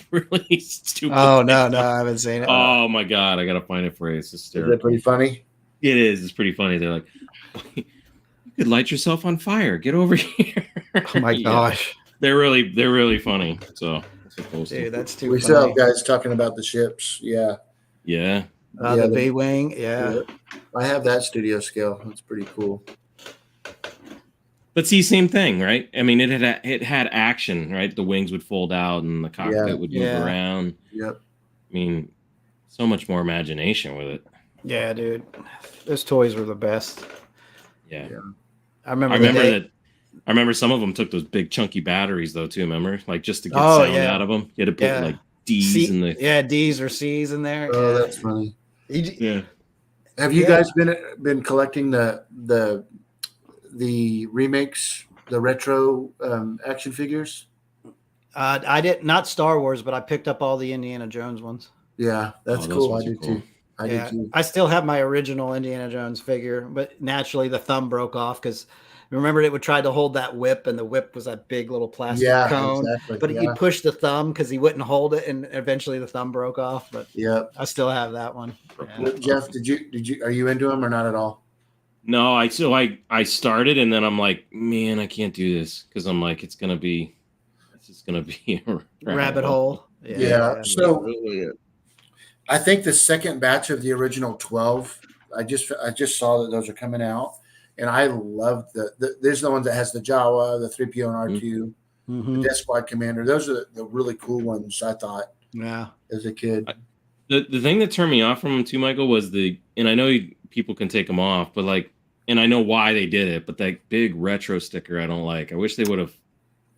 really stupid. Oh no, I haven't seen it. Oh my god, I gotta find it for you. It's hysterical. Is that pretty funny? It is. It's pretty funny. They're like, you could light yourself on fire. Get over here. Oh my gosh. they're really funny. So dude, that's too we funny. still have guys talking about the ships. Yeah. Yeah. The B-wing. Yeah. I have that studio scale. That's pretty cool. But see, same thing, right? I mean, it had action, right? The wings would fold out and the cockpit would move around. Yep. I mean, so much more imagination with it. Yeah, dude. Those toys were the best. Yeah. I remember some of them took those big chunky batteries though too. Remember, like just to get sound out of them, you had to put like D's in the D's or C's in there. Oh, that's funny. Yeah. Have you guys been collecting the remakes, the retro action figures? I did not Star Wars, but I picked up all the Indiana Jones ones. Yeah, that's cool. I did too. I did too. I still have my original Indiana Jones figure, but naturally the thumb broke off because remember it would try to hold that whip, and the whip was that big little plastic cone. Exactly. But you'd push the thumb because he wouldn't hold it, and eventually the thumb broke off. But I still have that one. Yeah. Jeff, are you into them or not at all? No, I started and then I'm like, man, I can't do this because I'm like, it's just gonna be a rabbit hole. Yeah. So I think the second batch of the original 12, I just saw that those are coming out, and I love there's the ones that has the Jawa, the 3PO and R2, the Death Squad Commander. Those are the really cool ones, I thought. Yeah. As a kid. The thing that turned me off from them too, Michael, was and I know people can take them off, but like, and I know why they did it, but that big retro sticker I don't like. I wish they would have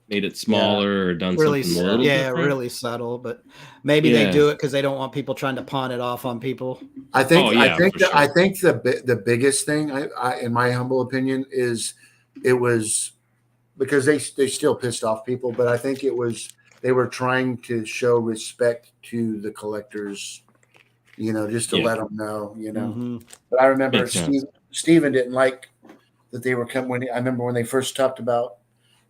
made it smaller or done something a little different. Really subtle, but maybe they do it because they don't want people trying to pawn it off on people. I think the biggest thing, I in my humble opinion, is it was because they still pissed off people, but I think it was they were trying to show respect to the collectors, just to let them know, But I remember Steven didn't like that they were coming. I remember when they first talked about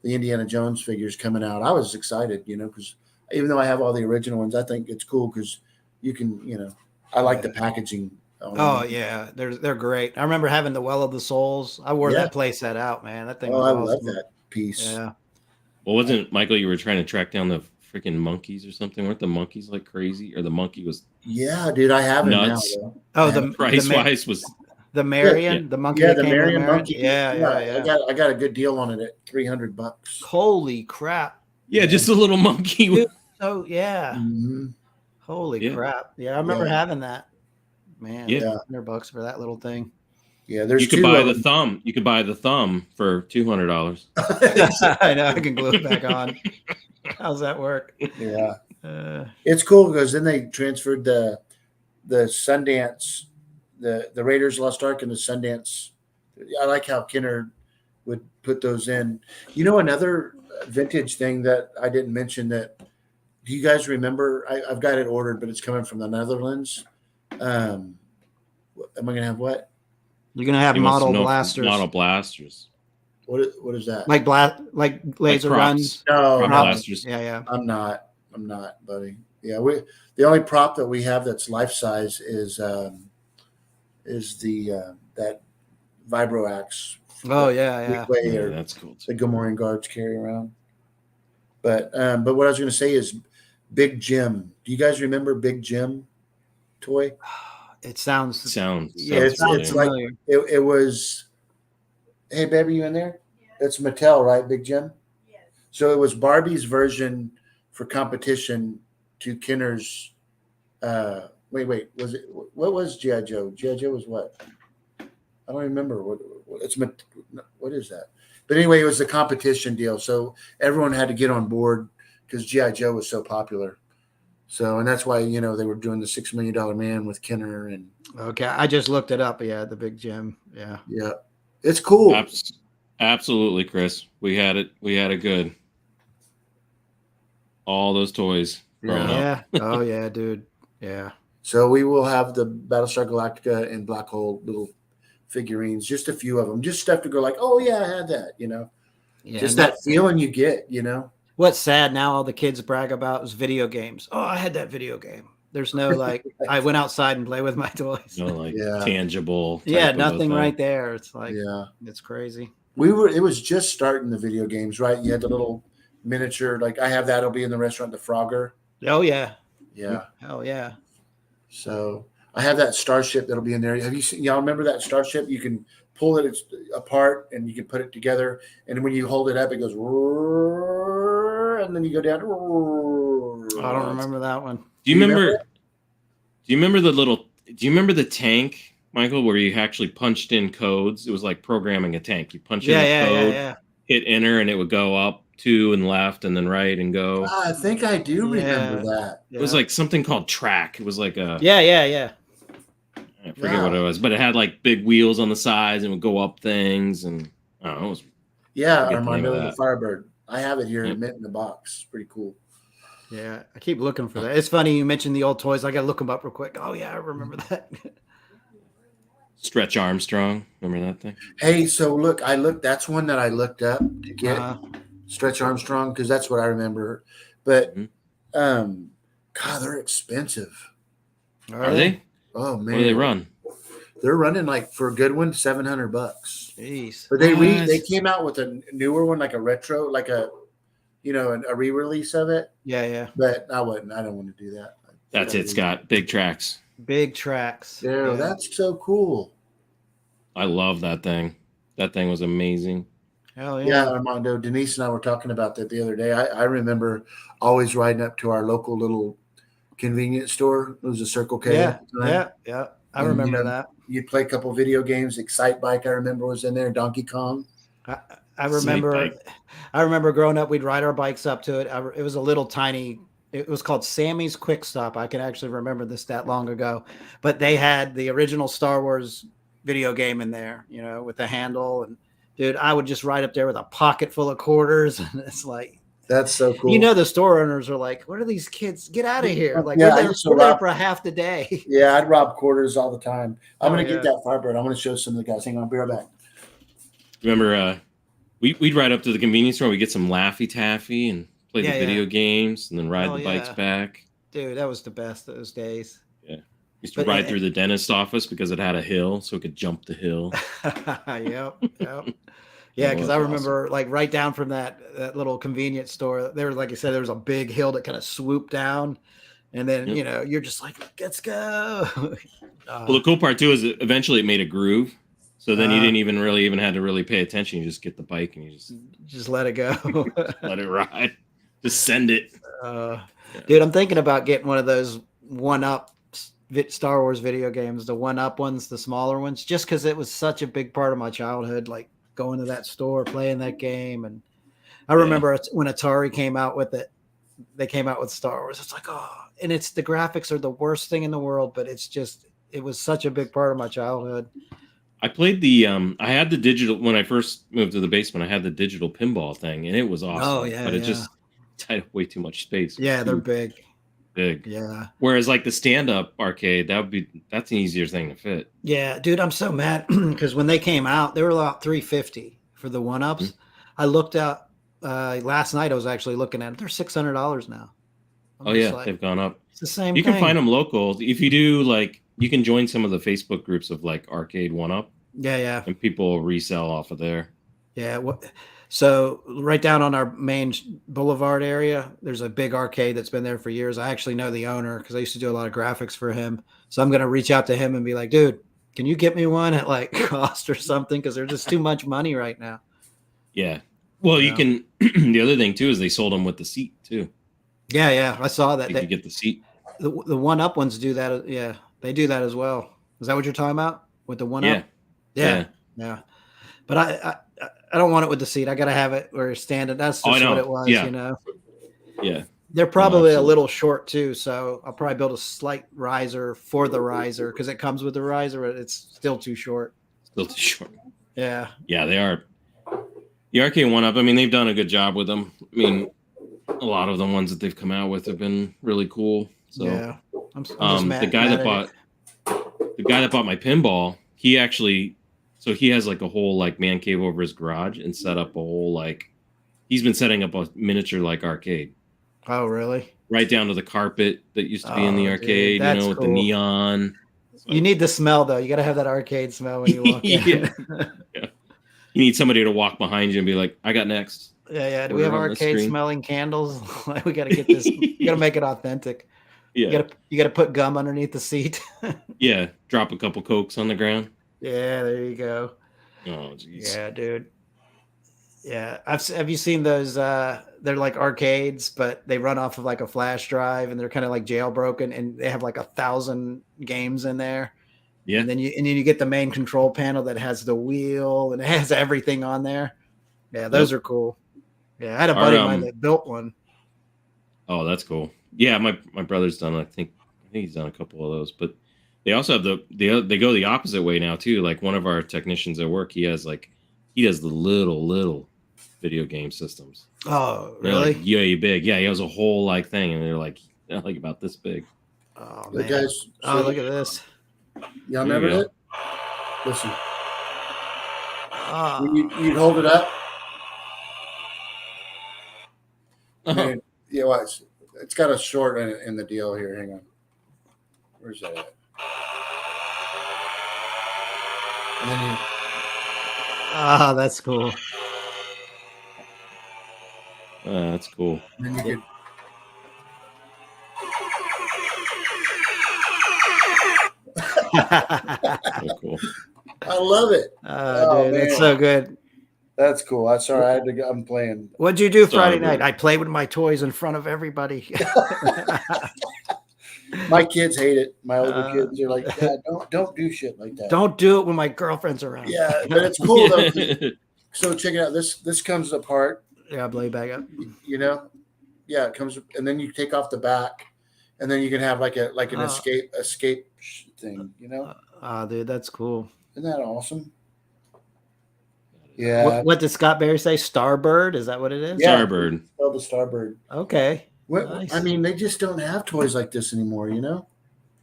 the Indiana Jones figures coming out, I was excited, because even though I have all the original ones, I think it's cool because you can, I like the packaging. Yeah, they're great. I remember having the Well of the Souls. I wore that playset out, man. That thing was awesome. I love that piece. Yeah. Well, wasn't Michael? You were trying to track down the freaking monkeys or something? Weren't the monkeys like crazy? Or the monkey was? Yeah, dude, I have nuts. it now. Oh, the price wise was the Marion, the monkey. Yeah, the Marion monkey. Yeah. I got a good deal on it at $300. Holy crap! Yeah, just a little monkey. Dude, so yeah. Mm-hmm. Holy crap! Yeah, I remember having that. Man, $100 for that little thing. Yeah, there's you could buy the thumb. You could buy the thumb for $200. I know. I can glue it back on. How's that work? Yeah, it's cool because then they transferred the Sundance, the Raiders Lost Ark and the Sundance. I like how Kenner would put those in. Another vintage thing that I didn't mention that. Do you guys remember? I've got it ordered, but it's coming from the Netherlands. Am I going to have what? You're going to have model blasters. Model blasters. What is that? Like laser guns? No, blasters. Yeah. I'm not, buddy. Yeah, the only prop that we have that's life size is the that vibro axe. Oh yeah. That's cool too. The Gamorrean guards carry around. But what I was going to say is Big Jim. Do you guys remember Big Jim toy? It sounds it's like it was. Hey, baby, you in there? Yeah. It's Mattel, right, Big Jim? Yes. So it was Barbie's version for competition to Kenner's. Wait. Was it? What was G.I. Joe? G.I. Joe was what? I don't remember. What is that? But anyway, it was a competition deal, so everyone had to get on board because G.I. Joe was so popular. So, and that's why, they were doing the $6 Million Man with Kenner. And okay, I just looked it up. Yeah, the Big Jim. Yeah. It's cool. Absolutely, Chris. We had it good. All those toys. Yeah. Oh, yeah, dude. Yeah. So we will have the Battlestar Galactica and Black Hole little figurines, just a few of them, just stuff to go like, oh, yeah, I had that, Yeah, just that feeling you get, What's sad now, all the kids brag about is video games. Oh, I had that video game. There's no I went outside and play with my toys. No, tangible. Nothing right there. It's like, it's crazy. It was just starting the video games, right? You had the little miniature. Like I have that'll be in the restaurant, the Frogger. Oh yeah. Yeah. Hell yeah. So I have that Starship that'll be in there. Have you seen? Y'all remember that Starship? You can pull it apart and you can put it together. And when you hold it up, it goes, and then you go down. I don't remember that one. Do you remember? Do you remember the little? Do you remember the tank, Michael, where you actually punched in codes? It was like programming a tank. You punch in a code, hit enter, and it would go up, to and left, and then right and go. I think I do remember that. It was like something called track. It was like a I forget what it was, but it had like big wheels on the sides and would go up things, and I don't know. It was, Armando and the Firebird. I have it here in the box. Pretty cool. Yeah, I keep looking for that. It's funny you mentioned the old toys. I gotta look them up real quick. Oh yeah, I remember that. Stretch Armstrong. Remember that thing? Hey, so look, that's one that I looked up to get Stretch Armstrong because that's what I remember. But God, they're expensive. Are they? Oh man, what do they run? They're running like for a good one, $700. Jeez. But they came out with a newer one, like a retro, like a re-release of it. Yeah. But I don't want to do that. That's it, Scott. Big tracks. Big tracks. Yeah, that's so cool. I love that thing. That thing was amazing. Hell yeah. Yeah, Armando, Denise and I were talking about that the other day. I remember always riding up to our local little convenience store. It was a Circle K. Yeah. I remember that. You'd play a couple video games. Excite Bike, I remember, was in there. Donkey Kong. I remember growing up, we'd ride our bikes up to it. It was a little tiny. It was called Sammy's Quick Stop. I can actually remember this that long ago. But they had the original Star Wars video game in there, with the handle. And dude, I would just ride up there with a pocket full of quarters, and it's like, that's so cool. The store owners are like, "What are these kids? Get out of here!" Like we're there for a half the day. Yeah, I'd rob quarters all the time. I'm gonna get that Firebird. I'm gonna show some of the guys. Hang on, I'll be right back. Remember, we'd ride up to the convenience store. We'd get some Laffy Taffy and play the video games, and then ride the bikes back. Dude, that was the best those days. Yeah, used to ride through the dentist's office because it had a hill, so it could jump the hill. Yep. Yeah, because I remember like right down from that little convenience store, there was, like I said, there was a big hill that kind of swooped down, and then you're just like, let's go. Well, the cool part too is that eventually it made a groove, so then you didn't even had to really pay attention. You just get the bike and you just let it go, let it ride, just send it. Dude, I'm thinking about getting one of those 1-up Star Wars video games, the 1-up ones, the smaller ones, just because it was such a big part of my childhood, like going to that store, playing that game. And I remember when Atari came out with it, they came out with Star Wars. It's like, and the graphics are the worst thing in the world, but it was such a big part of my childhood. I played I had the digital, when I first moved to the basement, I had the digital pinball thing, and it was awesome. Oh yeah. But it just tied up way too much space. Yeah, they're big. Yeah. Whereas like the stand-up arcade, that's an easier thing to fit. Yeah, dude, I'm so mad because when they came out, they were about $350 for the 1-ups. Mm-hmm. I looked out last night. I was actually looking at it. They're $600 now. They've gone up. It's the same. You can find them local if you do. Like you can join some of the Facebook groups of like arcade 1-up. Yeah. And people resell off of there. Yeah. So right down on our main boulevard area, there's a big arcade that's been there for years. I actually know the owner because I used to do a lot of graphics for him. So I'm going to reach out to him and be like, dude, can you get me one at like cost or something? Because there's just too much money right now. Yeah. Well, you can. The other thing too is they sold them with the seat too. Yeah. I saw that. You could get the seat. The 1-up ones do that. Yeah, they do that as well. Is that what you're talking about with the 1-up? Yeah. But I don't want it with the seat. I got to have it where it's standing. That's just what it was, Yeah. They're probably a little short too, so I'll probably build a slight riser for the riser because it comes with the riser, but it's still too short. Yeah. Yeah, they are. The arcade 1-up, I mean, they've done a good job with them. I mean, a lot of the ones that they've come out with have been really cool. So yeah. I'm just mad, the guy that bought my pinball, he actually. So he has like a whole like man cave over his garage and set up a whole he's been setting up a miniature like arcade. Oh, really? Right down to the carpet that used to be in the arcade, dude, with the neon. So. You need the smell though. You got to have that arcade smell when you walk in. Yeah. You need somebody to walk behind you and be like, I got next. Yeah. Do Put we it have on the arcade screen. smelling candles? We got to get this. We got to make it authentic. Yeah. You got to put gum underneath the seat. Yeah. Drop a couple Cokes on the ground. Yeah, there you go. Oh, jeez. Yeah, dude. Yeah, have you seen those? They're like arcades, but they run off of like a flash drive, and they're kind of like jailbroken, and they have like 1,000 games in there. Yeah. And then you get the main control panel that has the wheel and it has everything on there. Yeah, those are cool. Yeah, I had a buddy of mine that built one. Oh, that's cool. Yeah, my brother's done. I think he's done a couple of those, but they also have they go the opposite way now too. Like one of our technicians at work, he does the little video game systems. Oh, They're really? like yay big. Yeah, he has a whole like thing, and they're like about this big. Oh The man! guys, Oh, look at this. Y'all remember it? Listen, Oh. you'd hold it up. Man, yeah, well, it's got a short in the deal here. Hang on. Where's that at? And then you. Ah, that's cool. That's cool. And then you could. So cool. I love it. Oh, dude, that's so good. That's cool. I'm sorry. I had to go. I'm playing. What'd you do Friday night? I played with my toys in front of everybody. My kids hate it. My older kids are like, Dad, don't do shit like that. Don't do it when my girlfriend's around. Yeah, but it's cool though. So check it out. This comes apart. Yeah, blow you back up. You know, yeah, it comes, and then you take off the back, and then you can have like an escape thing. You know. Dude, that's cool. Isn't that awesome? Yeah. What did Scott Barry say? Starbird? Is that what it is? Yeah, Starbird. Spelled the Starbird. Okay. Nice. I mean, they just don't have toys like this anymore, you know?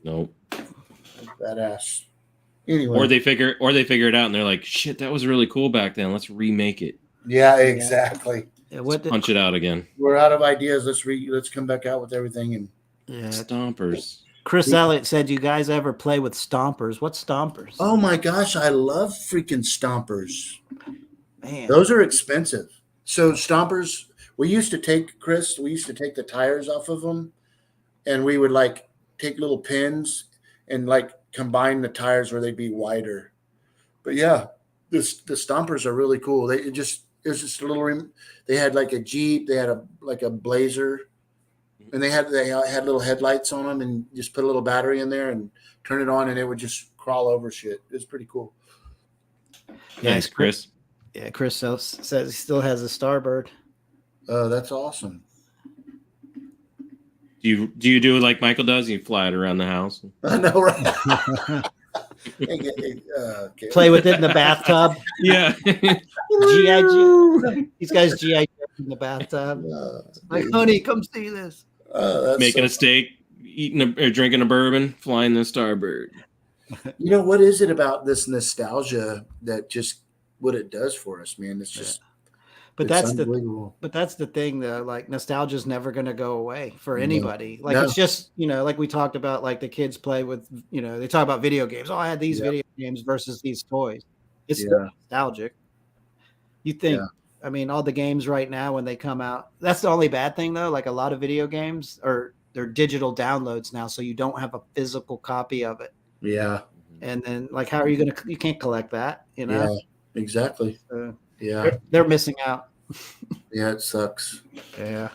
Nope. Badass. Anyway. Or they figure it out and they're like, shit, that was really cool back then. Let's remake it. Yeah, exactly. Yeah, punch it out again. We're out of ideas. Let's come back out with everything and Stompers. Chris Elliott said, "You guys ever play with Stompers? What's Stompers?" Oh my gosh, I love freaking Stompers. Man, those are expensive. So Stompers, we used to take the tires off of them, and we would like take little pins and like combine the tires where they'd be wider. But yeah, the Stompers are really cool. It was just a little. They had like a Jeep. They had a Blazer. And they had little headlights on them, and just put a little battery in there and turn it on, and it would just crawl over shit. It was pretty cool. Nice, Chris. Yeah, Chris says he still has a Starbird. Oh, that's awesome. Do you do it like Michael does? You fly it around the house? I know, right? Okay. Play with it in the bathtub. Yeah. G.I. Joe. These guys G.I. Joe in the bathtub. Like, honey, come see this. Making a steak, eating or drinking a bourbon, flying the Starbird. You know, what is it about this nostalgia that just what it does for us, man? It's just But that's the thing though, like nostalgia is never going to go away for anybody. Like it's just, like we talked about, like the kids play with, they talk about video games. Oh, I had these video games versus these toys. It's nostalgic. You think, I mean, all the games right now when they come out, that's the only bad thing though. Like a lot of video games they're digital downloads now, so you don't have a physical copy of it. Yeah. And then like, how are you you can't collect that, Yeah, exactly. They're missing out. Yeah, it sucks. Yeah.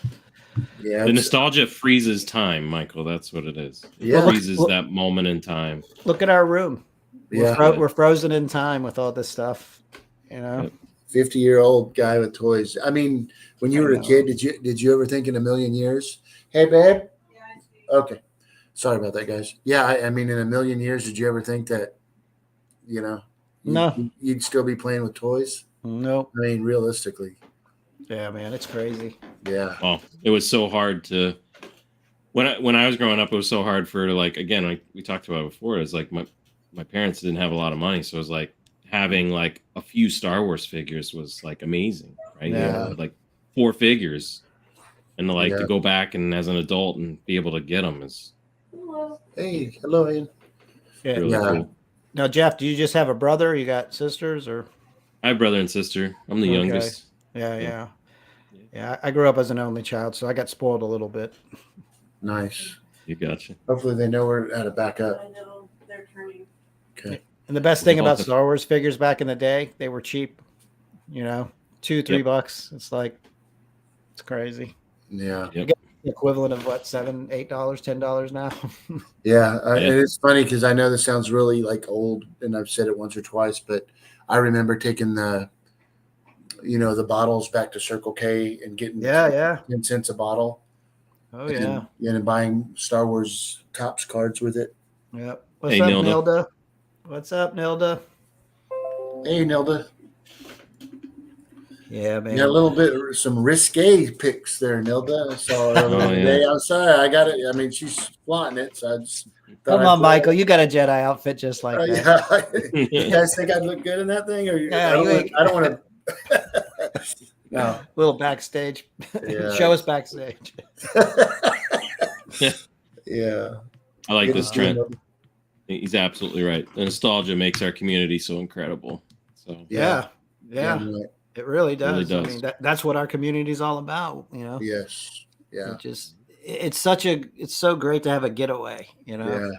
The nostalgia freezes time, Michael. That's what it is. It freezes that moment in time. Look at our room. Yeah. We're frozen in time with all this stuff, 50-year-old guy with toys. I mean, when you were a kid, did you ever think in a million years? Hey, babe. Yeah. Okay. Sorry about that, guys. Yeah, I mean, in a million years, did you ever think that, no, you'd still be playing with toys? Nope. I mean, realistically. Yeah, man, it's crazy. Yeah. Oh, it was so hard to. When I was growing up, it was so hard for like we talked about it before. It's like my parents didn't have a lot of money, so it was like having like a few Star Wars figures was like amazing, right? Yeah. Like 4 figures, and to go back and as an adult and be able to get them is. Hey, hello, Ian. Yeah. Really cool. Now, Jeff, do you just have a brother? You got sisters or? I have brother and sister. I'm the youngest. Yeah. Yeah, I grew up as an only child, so I got spoiled a little bit. Nice. You gotcha. Hopefully they know where how to back up. I know they're turning. Okay. And the best thing about Star Wars figures back in the day, they were cheap. $2, $3. It's like, it's crazy. Yeah. Yep. The equivalent of what, $7, $8, $10 now. Yeah, and it's funny because I know this sounds really like old, and I've said it once or twice, but I remember taking the bottles back to Circle K and getting 10 cents a bottle. Oh yeah, and buying Star Wars Topps cards with it. Yep. What's up, Nilda? What's up, Nilda? Hey, Nilda. Yeah, man. Yeah, a little bit some risque picks there, Nilda. I saw her today. I'm sorry, I got it. I mean, she's flaunting it, so I just come on, Michael. You got a Jedi outfit just like that. Yeah. You guys think I'd look good in that thing? Or I don't want to. No, little backstage. Yeah. Show us backstage. Yeah, I like this trend. He's absolutely right. The nostalgia makes our community so incredible. So yeah. It really does. It really does. I mean, that's what our community is all about. Yes. Yeah. It's so great to have a getaway. Yeah.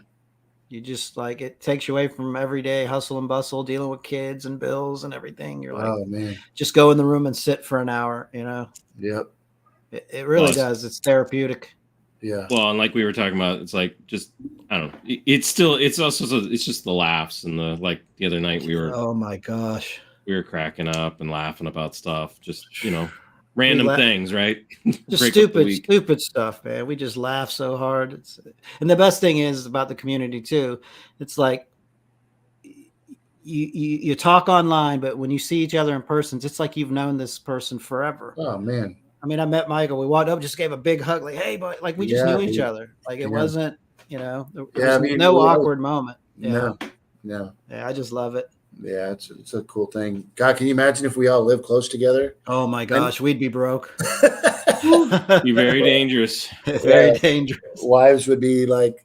You just like, it takes you away from everyday hustle and bustle, dealing with kids and bills and everything. You're like, oh man, just go in the room and sit for an hour. Yep. It really does. It's therapeutic. Yeah. Well, and like we were talking about, it's like just I don't know. It's just the laughs and the other night we were. Oh my gosh. We were cracking up and laughing about stuff. Just random things, right? Just stupid stuff, man. We just laugh so hard. And the best thing is about the community too. It's like you talk online, but when you see each other in person, it's like you've known this person forever. Oh man. I mean, I met Michael. We walked up, just gave a big hug, like, "Hey, boy!" Like we just knew each other. Like it wasn't, there was no awkward moment. Yeah. No. Yeah, I just love it. Yeah, it's a cool thing. God, can you imagine if we all lived close together? Oh my gosh, we'd be broke. Be very dangerous. Very dangerous. Wives would be like,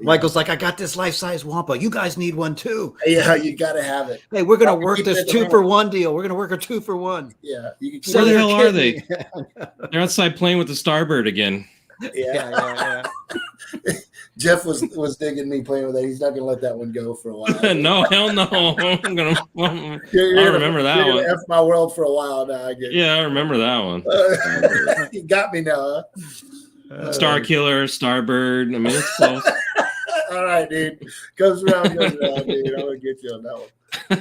Michael's like, I got this life-size Wampa. You guys need one too. Yeah, you got to have it. Hey, we're gonna work this 2-for-1 deal. We're gonna work a 2-for-1. Yeah, you can. Where the hell are they? They're outside playing with the Starbird again. Yeah. Jeff was digging me playing with that. He's not gonna let that one go for a while. No, hell no. I remember that one. F my world for a while now. I remember that one. You got me now. Huh? Star Killer, Starbird. I mean, it's close. All right, dude. Goes around, dude. I'm gonna get you on that one.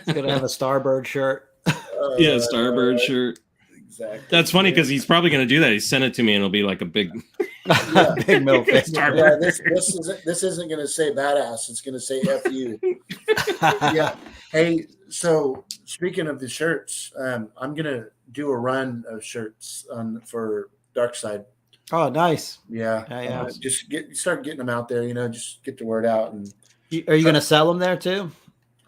He's gonna have a Starbird shirt. Starbird shirt. Exactly. That's funny because he's probably going to do that. He sent it to me and it'll be like a big, big middle finger. Yeah, this isn't going to say badass. It's going to say F you. Yeah. Hey, so speaking of the shirts, I'm going to do a run of shirts for Dark Side. Oh, nice. Yeah. Just start getting them out there, just get the word out. And are you going to sell them there too?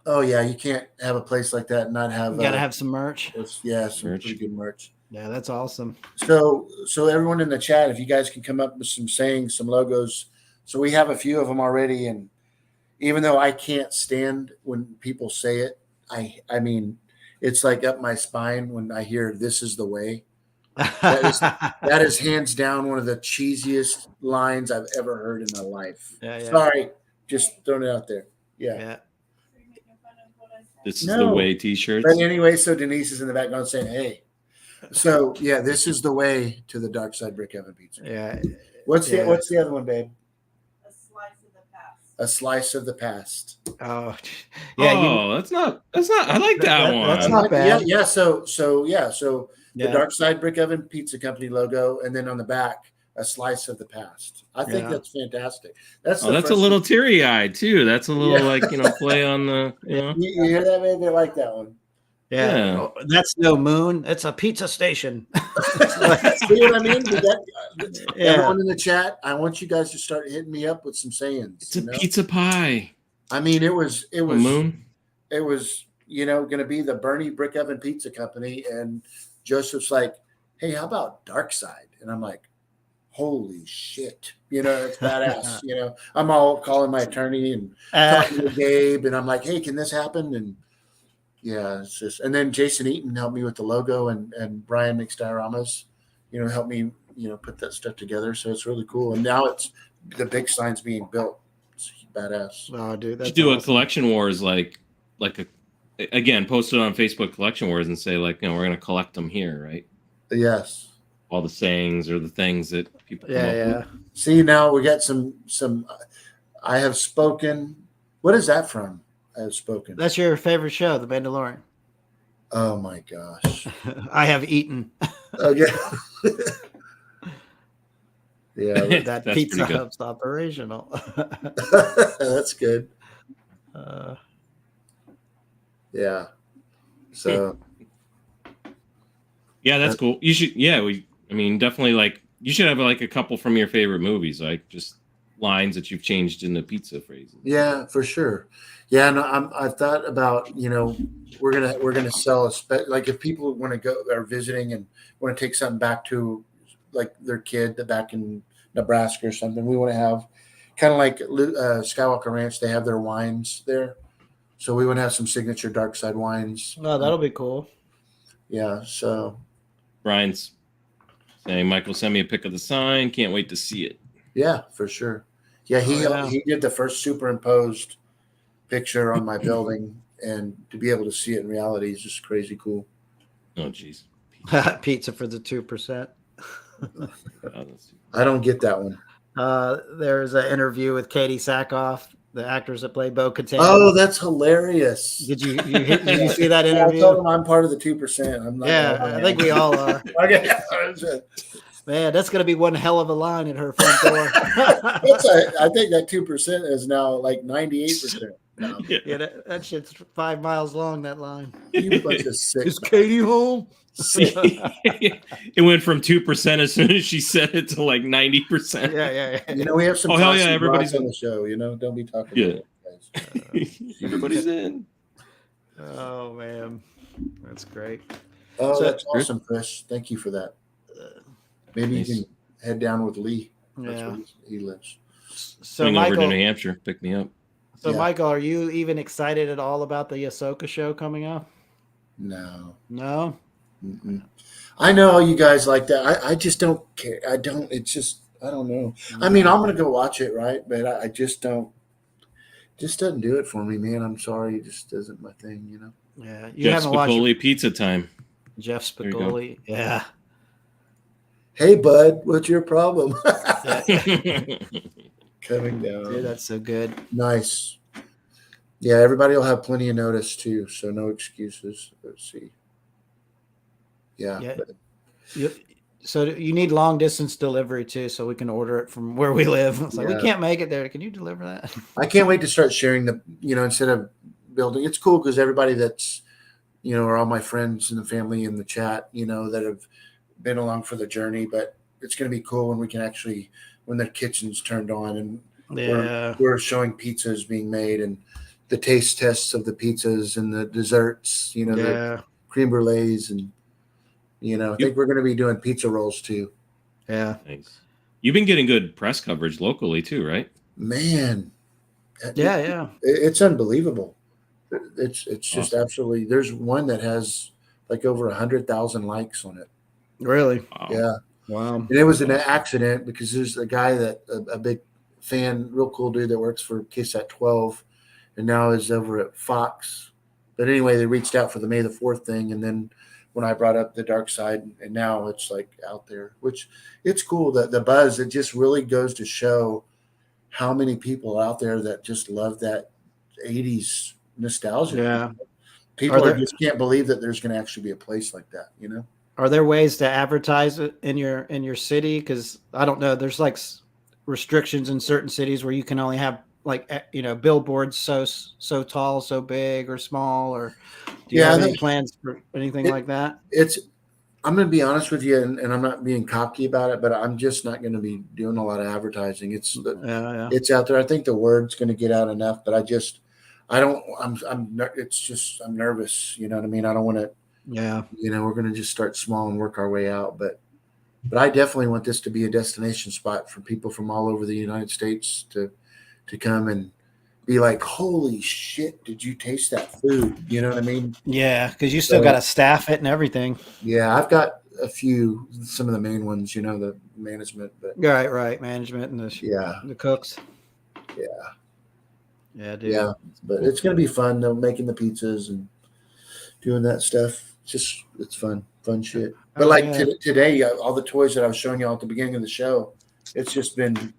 Oh yeah, you can't have a place like that and not have. You got to have some merch. Some pretty good merch. Yeah, that's awesome. So everyone in the chat, if you guys can come up with some sayings, some logos. So we have a few of them already, and even though I can't stand when people say it, I mean, it's like up my spine when I hear "This is the way." That is hands down one of the cheesiest lines I've ever heard in my life. Yeah. Sorry, just throwing it out there. Yeah. This is the way T-shirts. But anyway, so Denise is in the background saying, "Hey." So yeah, this is the way to the Dark Side Brick Oven Pizza. Yeah. What's the other one, babe? A slice of the past. A slice of the past. Oh, yeah. That's not. I like that one. That's not bad. Yeah. So the Dark Side Brick Oven Pizza Company logo, and then on the back, a slice of the past. I think that's fantastic. That's a little teary-eyed too. That's a little play on the. You hear that, babe? They like that one. Yeah. That's no moon. It's a pizza station. See what I mean? Everyone in the chat, I want you guys to start hitting me up with some sayings. It's a pizza pie. I mean, it was a moon. It was going to be the Bernie Brick Oven Pizza Company, and Joseph's like, "Hey, how about Dark Side?" And I'm like, "Holy shit!" It's badass. I'm all calling my attorney and talking to Gabe, and I'm like, "Hey, can this happen?" And Yeah, it's just, and then Jason Eaton helped me with the logo, and Brian makes dioramas, helped me, put that stuff together. So it's really cool. And now it's the big sign's being built. It's badass. Oh, dude, You that's should do a awesome. collection wars like again, post it on Facebook collection wars and say like, we're gonna collect them here, right? Yes. All the sayings or the things that people come up with. See, now we got some. I have spoken. What is that from? I have spoken. That's your favorite show, The Mandalorian. Oh my gosh. I have eaten. Okay. Yeah, that That's Pizza pretty good. Hut's operational. that's good. Yeah. So. Yeah, that's cool. You should. Yeah, definitely like you should have like a couple from your favorite movies, like just lines that you've changed into pizza phrases. Yeah, for sure. Yeah, no, I've thought about we're gonna sell like if people want to go are visiting and want to take something back to like their kid back in Nebraska or something. We want to have kind of like Skywalker Ranch. They have their wines there, so we want to have some signature dark side wines. Oh, that'll be cool. Yeah. So Brian's saying, Michael, send me a pic of the sign. Can't wait to see it. yeah, for sure. Yeah, he did the first superimposed picture on my building, and to be able to see it in reality is just crazy cool. Oh, jeez. Pizza for the 2%. I don't get that one. There's an interview with Katie Sackhoff, the actress that played Bo-Katan. Oh, that's hilarious! Did you see that interview? I told him I'm part of the 2%. I'm not. Yeah, I think we all are. Okay. Man, that's going to be one hell of a line at her front door. I think that 2% is now like 98%. No. Yeah, that shit's 5 miles long, that line. You bunch of sick. Is Katie home? It went from 2% as soon as she said it to like 90%. Yeah. We have some. Oh, hell yeah, everybody's on the show. Don't be talking. Yeah. About it, Everybody's in. Oh man, that's great. Oh, that's awesome, Chris. Thank you for that. Maybe you can head down with Lee. That's where he lives. So coming over to New Hampshire, pick me up. So Michael, are you even excited at all about the Ahsoka show coming up? No. Mm-mm. I know you guys like that. I just don't care. I don't. It's just I don't know. I mean, I'm gonna go watch it, right? But I just don't. Just doesn't do it for me, man. I'm sorry. It just isn't my thing, Yeah, you Jeff haven't Spicoli watched pizza time. Jeff Spicoli. Yeah. Hey, bud, what's your problem? Coming down. Dude, that's so good. Nice. Yeah, everybody will have plenty of notice too, so no excuses. Let's see. Yeah. So you need long distance delivery too, so we can order it from where we live. It's like we can't make it there. Can you deliver that? I can't wait to start sharing the. Instead of building, it's cool because everybody that's, are all my friends and the family in the chat, that have been along for the journey. But it's going to be cool when we can actually, when the kitchen's turned on and we're showing pizzas being made and the taste tests of the pizzas and the desserts, the creme brulees and. I think we're going to be doing pizza rolls too. Yeah. Thanks. You've been getting good press coverage locally too, right? Man. Yeah. It's unbelievable. It's just absolutely. There's one that has like over 100,000 likes on it. Really? Wow. Yeah. Wow. And it was an accident because there's a guy that a big fan, real cool dude that works for KSAT 12 and now is over at Fox. But anyway, they reached out for the May the 4th thing. And then when I brought up the dark side, and now it's like out there, which it's cool that the buzz, it just really goes to show how many people out there that just love that 80s nostalgia. Yeah. People just can't believe that there's going to actually be a place like that, Are there ways to advertise it in your city? Because I don't know, there's like restrictions in certain cities where you can only have like billboards so tall, so big or small, or do you have any plans for anything like that? I'm going to be honest with you, and I'm not being cocky about it, but I'm just not going to be doing a lot of advertising. It's out there. I think the word's going to get out enough, but I'm nervous. You know what I mean? I don't want to. Yeah. We're going to just start small and work our way out, but I definitely want this to be a destination spot for people from all over the United States to come and be like, holy shit, did you taste that food? You know what I mean? Yeah, because you still So- got to staff it and everything. Yeah, I've got some of the main ones, the management, but Right. Management and yeah, the cooks. yeah, Yeah, dude. yeah. But it's gonna be fun though, making the pizzas and doing that stuff. It's fun shit. But Oh, like yeah. today, all the toys that I was showing you all at the beginning of the show, it's just been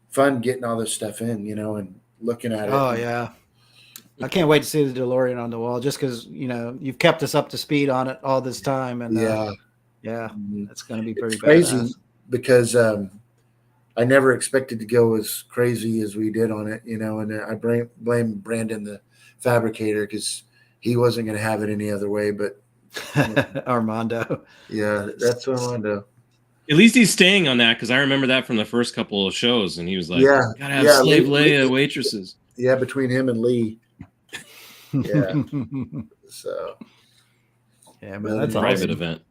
fun getting all this stuff in, and looking at it. Oh, yeah. I can't wait to see the DeLorean on the wall just because, you've kept us up to speed on it all this time. And Yeah, yeah, Mhm. it's going to be pretty It's crazy badass. because I never expected to go as crazy as we did on it, and I blame Brandon, the fabricator, because he wasn't going to have it any other way. But Armando. yeah, that's Armando. At least he's staying on that because I remember that from the first couple of shows, and he was like, Yeah, "Gotta have yeah, slave Lee- Leia waitresses." Yeah, between him and Lee. Yeah. So Yeah, man, that's Private awesome. event.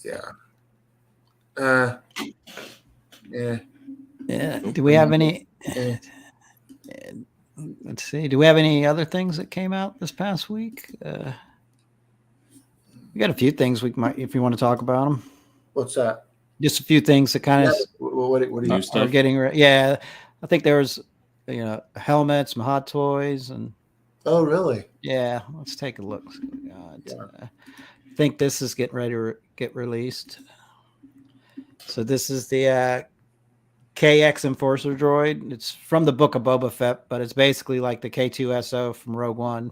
yeah. Yeah. Yeah. Do we have any? Yeah. Let's see. Do we have any other things that came out this past week? We got a few things we might, if you want to talk about them. What's that? Just a few things that kind of What do you New are stuff? getting. Yeah, I think there was, helmets, some hot toys, and Oh, really? yeah. Let's take a look. God, Yeah. I think this is getting ready to get released. So this is the KX Enforcer droid. It's from the Book of Boba Fett, but it's basically like the K2SO from Rogue One.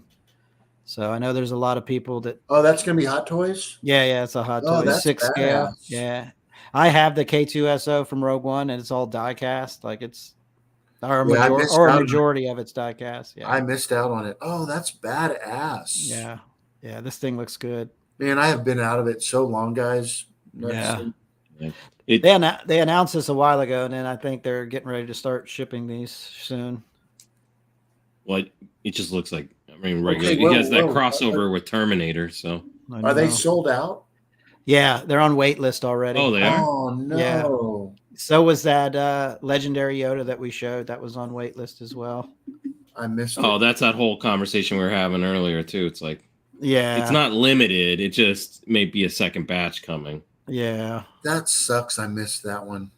So I know there's a lot of people that. Oh, that's gonna be Hot Toys. Yeah, it's a hot Oh, toy, that's 6 scale. badass. Yeah, I have the K2SO from Rogue One, and it's all die cast. Like it's or a Yeah, I major missed or a out on it. majority of it's die cast. Yeah, I missed out on it. Oh, that's badass. yeah. This thing looks good. Man, I have been out of it so long, guys. Yeah. It, They announced this a while ago, and then I think they're getting ready to start shipping these soon. well, it just looks like regular. Okay, He has that whoa. crossover with Terminator. So I Are they know. sold out? Yeah, they're on wait list already. Oh, they are? Oh no. So was that legendary Yoda that we showed. That was on wait list as well. I missed oh, it. that's that whole conversation we were having earlier too. It's like Yeah, it's not limited. It just may be a second batch coming. Yeah, That sucks. I missed that one.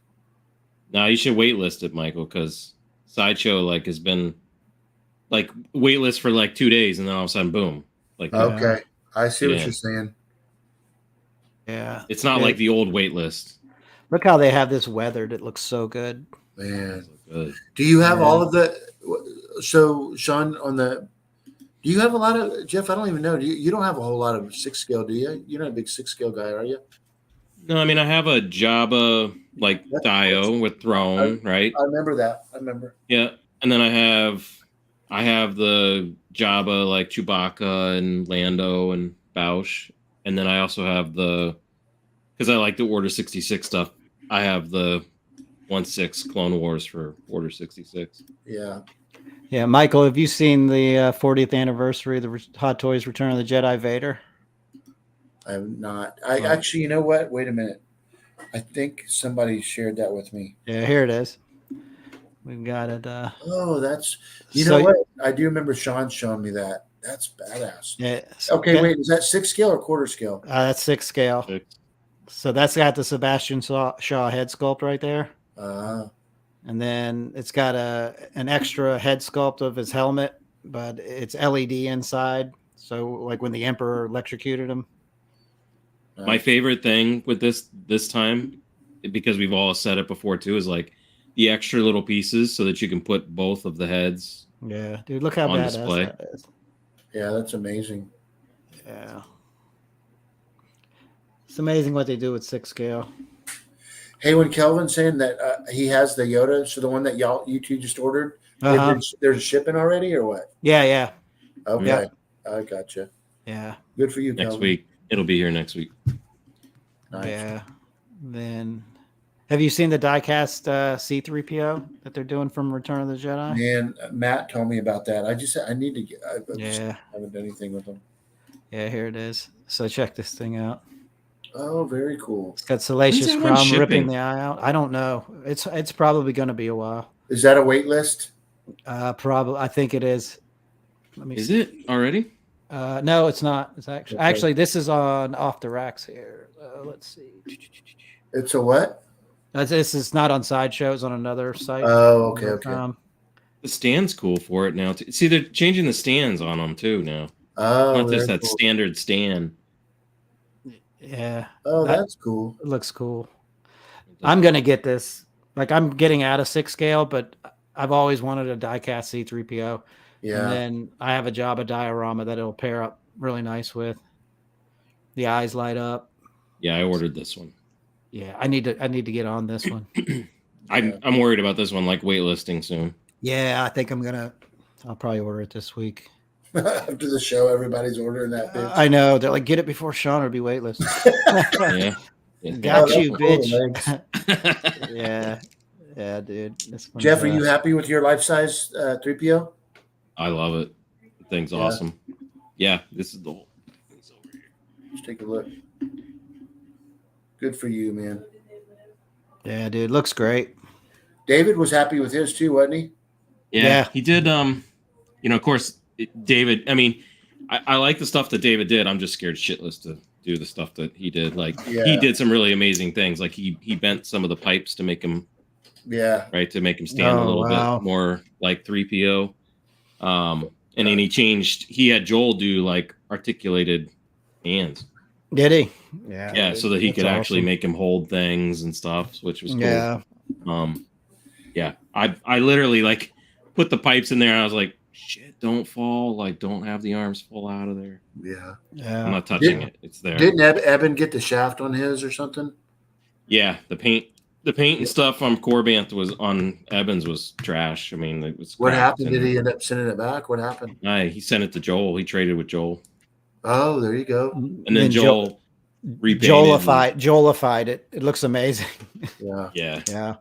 Now you should waitlist it, Michael, because Sideshow has been waitlist for 2 days, and then all of a sudden, boom! Okay. I see what Yeah. you're saying. yeah. It's not Yeah. like the old waitlist. Look how they have this weathered. It looks so good. Man. Good. Do you have Yeah. all of the so Sean do you have a lot of Jeff? I don't even know. You don't have a whole lot of 6 scale, do you? You're not a big 6 scale guy, are you? No, I mean I have a Jabba Dio with throne, right? I remember that. I remember. Yeah, and then I have the Jabba Chewbacca and Lando and Bausch, and then I also have because I like the Order 66 stuff. I have the 1/6 Clone Wars for Order 66. Yeah. Yeah, Michael, have you seen the 40th anniversary of the Hot Toys Return of the Jedi Vader? I have not. I actually, you know what? Wait a minute. I think somebody shared that with me. Yeah, here it is. We've got it. Oh, that's So- know what? I do remember Sean showing me that. That's badass. Yeah. Okay, wait, is that 6 scale or quarter scale? That's 6 scale. So that's got the Sebastian Shaw head sculpt right there. And then it's got an extra head sculpt of his helmet, but it's LED inside. So like when the Emperor electrocuted him. My favorite thing with this time, because we've all said it before too, is the extra little pieces so that you can put both of the heads. Yeah, dude, look how On badass display. that is. Yeah, that's amazing. Yeah. It's amazing what they do with 6 scale. Hey, when Kelvin's saying that he has the Yoda, so the one that you two just ordered, Uh-huh. there's shipping already or what? Yeah. Okay, Yeah. I gotcha. Yeah. Good for you, Next Kelvin. week. It'll be here next week. Nice. Yeah. Then have you seen the diecast C3PO that they're doing from Return of the Jedi? Man, Matt told me about that. I need to get. I just Yeah. haven't done anything with them. Yeah, here it is. So check this thing out. Oh, very cool. It's got Salacious When's that one Crumb ripping shipping? the eye out. I don't know. It's probably going to be a while. Is that a wait list? Probably. I think it is. Let me. Is see. it already? No, it's not. It's Okay. actually this is on off the racks here. Let's see. It's a what? This is not on Sideshow. It's on another site. Oh, okay. The stand's cool for it now. See, they're changing the stands on them too now. Oh, Not just that cool. standard stand. Yeah. Oh, that's cool. It looks cool. I'm gonna get this. Like I'm getting out of 6 scale, but I've always wanted a die-cast C3PO. Yeah. And then I have a Jabba diorama that it'll pair up really nice with. The eyes light up. Yeah, I ordered this one. Yeah, I need to get on this one. I'm worried about this one, like waitlisting soon. Yeah, I think I'll probably order it this week. After the show, everybody's ordering that bitch. I know. They're like, get it before Sean or be waitlist. Yeah. Got you, cool, bitch. Yeah, dude. Jeff, are you happy with your life size 3PO? I love it. The thing's awesome. Yeah, this is the whole thing's over here. Let's take a look. Good for you, man. Yeah, dude. Looks great. David was happy with his too, wasn't he? Yeah. He did. Of course, David. I mean, I like the stuff that David did. I'm just scared shitless to do the stuff that he did. Like he did some really amazing things. Like he bent some of the pipes to make him. Yeah. Right, to make him stand a little bit more like 3PO. And then he had Joel do like articulated hands. Did he? Yeah, so that he could actually make him hold things and stuff, which was cool. Yeah. I literally like put the pipes in there and I was like, shit, don't fall, like don't have the arms fall out of there. Yeah. I'm not touching it. It's there. Didn't Eben get the shaft on his or something? Yeah, the paint and stuff on Corbanth was on Eben's was trash. I mean, it was. What happened? Did he end up sending it back? What happened? He sent it to Joel. He traded with Joel. Oh, there you go. And then Joel Joelified it. It looks amazing. Yeah.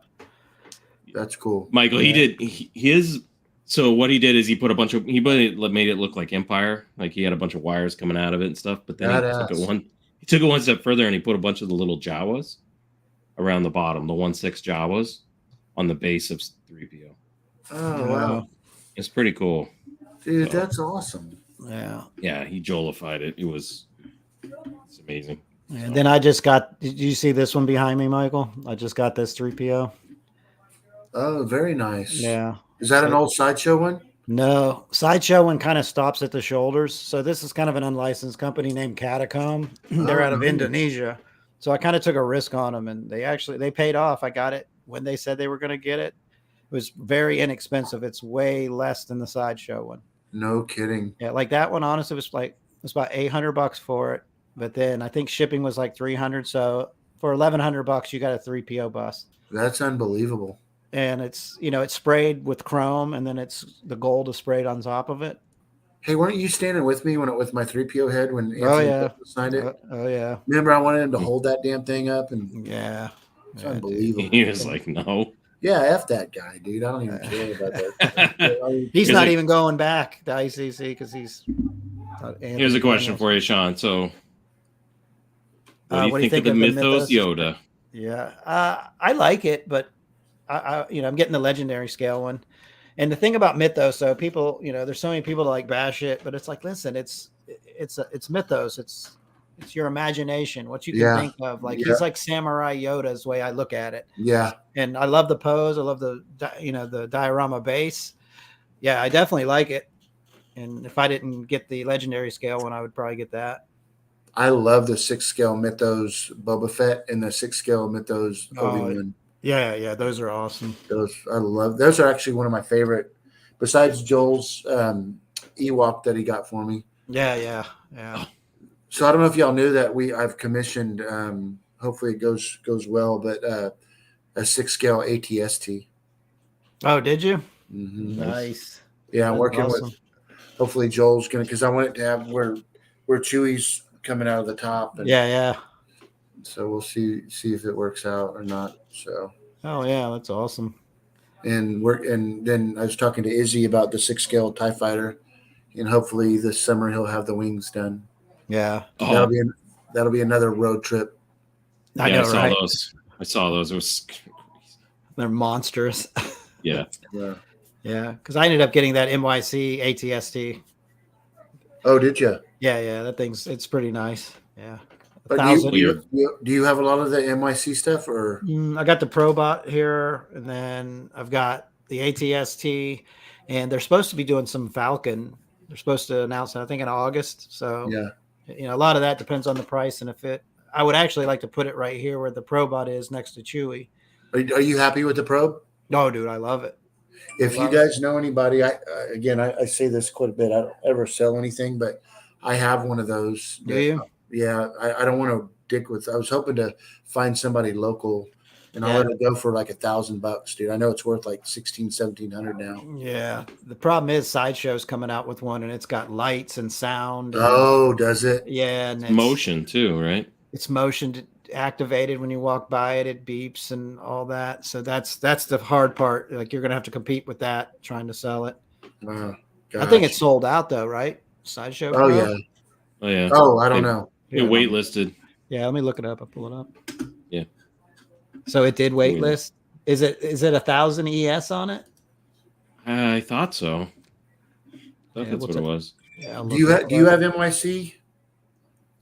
That's cool. Michael, he did his. So what he did is he made it look like Empire, like he had a bunch of wires coming out of it and stuff. But then he took it one step further and he put a bunch of the little Jawas around the bottom, the 1/6 Jawas on the base of 3PO. Oh wow, it's pretty cool, dude. That's awesome. Yeah, he Joelified it. It's amazing. And then I just got. Did you see this one behind me, Michael? I just got this 3PO. Oh, very nice. Yeah. Is that an old Sideshow one? No, Sideshow one kind of stops at the shoulders. So this is kind of an unlicensed company named Catacomb. They're out of Indonesia. So I kind of took a risk on them, and they paid off. I got it when they said they were going to get it. It was very inexpensive. It's way less than the Sideshow one. No kidding. Yeah, like that one. Honestly, it was about $800 for it. But then I think shipping was like $300. So for $1,100, you got a 3PO bus. That's unbelievable. And it's sprayed with chrome, and then the gold is sprayed on top of it. Hey, weren't you standing with me with my 3PO head when Anthony signed it? Oh yeah. Remember, I wanted him to hold that damn thing up, and it's unbelievable. He was like, "No." Yeah, F that guy, dude. I don't even care about that. He's not even going back to ICC because he's. Here's a question for you, Sean. So, what do you think of the Mythos Yoda? Yeah, I like it, but I'm getting the legendary scale one. And the thing about Mythos, so people, there's so many people that like bash it, but it's like, listen, it's Mythos. It's your imagination, what you can think of. Like he's like Samurai Yoda is the way I look at it. Yeah. And I love the pose. I love the diorama base. Yeah, I definitely like it. And if I didn't get the legendary scale one, I would probably get that. I love the 6 scale Mythos Boba Fett and the 6 scale Mythos Obi-Wan. Yeah, those are awesome. Those are actually one of my favorite, besides Joel's Ewok that he got for me. Yeah. So I don't know if y'all knew that I've commissioned. Hopefully it goes well, but a 6 scale ATST. Oh, did you? Mm-hmm. Nice. Yeah, I'm working with. Hopefully Joel's gonna, because I want it to have where Chewie's coming out of the top. And, yeah. So we'll see if it works out or not. So. Oh yeah, that's awesome. And then I was talking to Izzy about the 6 scale TIE fighter, and hopefully this summer he'll have the wings done. Yeah. That'll be another road trip. I saw those. I saw those. It was. They're monstrous. Yeah. Yeah, Yeah, because I ended up getting that NYC ATST. Oh, did you? Yeah, it's pretty nice. Yeah, a But thousand. do you have a lot of the NYC stuff, or I got the Probot here, and then I've got the ATST, and they're supposed to be doing some Falcon. They're supposed to announce it, I think, in August. So, yeah? a lot of that depends on the price and if it. I would actually like to put it right here where the Probot is next to Chewy. Are you happy with the probe? No, dude, I love it. If you guys know anybody, I say this quite a bit. I don't ever sell anything, but I have one of those. Do you? Yeah, I don't want to dick with. I was hoping to find somebody local, and I'll Yeah. let it go for like $1,000, dude. I know it's worth like 1,700 now. Yeah. The problem is Sideshow's coming out with one, and it's got lights and sound. And, Oh, does it? yeah, and Motion too, right? It's motion activated when you walk by it. It beeps and all that. So that's the hard part. Like you're gonna have to compete with that trying to sell it. Wow. I think it's sold out though, right? Sideshow. Oh Pro? yeah. Oh yeah. Oh, I don't know. It waitlisted. Yeah, let me look it up. I'll pull it up. Yeah. So it did waitlist. Is it 1,000 ES on it? I thought so. That's what it was. Yeah. Do you have NYC,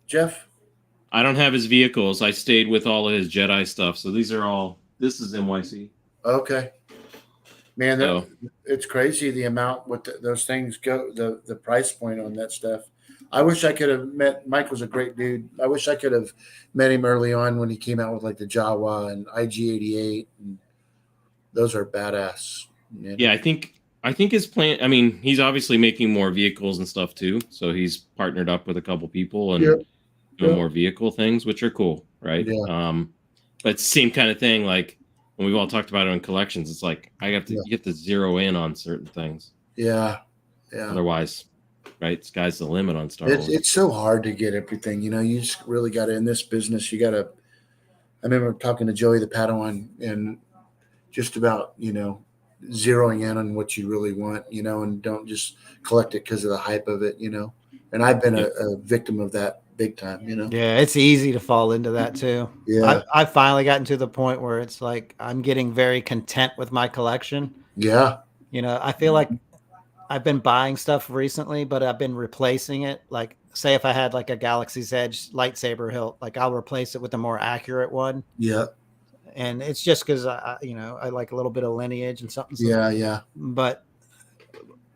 Jeff? I don't have his vehicles. I stayed with all of his Jedi stuff. So this is NYC. Okay. Man, So, it's crazy the amount what those things go, the price point on that stuff. I wish I could have met. Mike was a great dude. I wish I could have met him early on when he came out with like the Jawa and IG-88. And those are badass. Man. yeah, I think his plan. I mean, he's obviously making more vehicles and stuff too. So he's partnered up with a couple people and doing more vehicle things, which are cool, right? Yeah. But same kind of thing. Like when we've all talked about it on collections, it's like you have to zero in on certain things. Yeah. Otherwise, right? Sky's the limit on Star Wars. It's so hard to get everything. You just really got to, in this business, you got to. I remember talking to Joey the Padawan and just about, zeroing in on what you really want, and don't just collect it because of the hype of it, And I've been a victim of that big time, Yeah, it's easy to fall into that too. Yeah. I've finally gotten to the point where it's like I'm getting very content with my collection. Yeah. I feel like I've been buying stuff recently, but I've been replacing it. Like, say if I had like a Galaxy's Edge lightsaber hilt, like I'll replace it with a more accurate one. Yeah. And it's just because I like a little bit of lineage and something. Yeah. But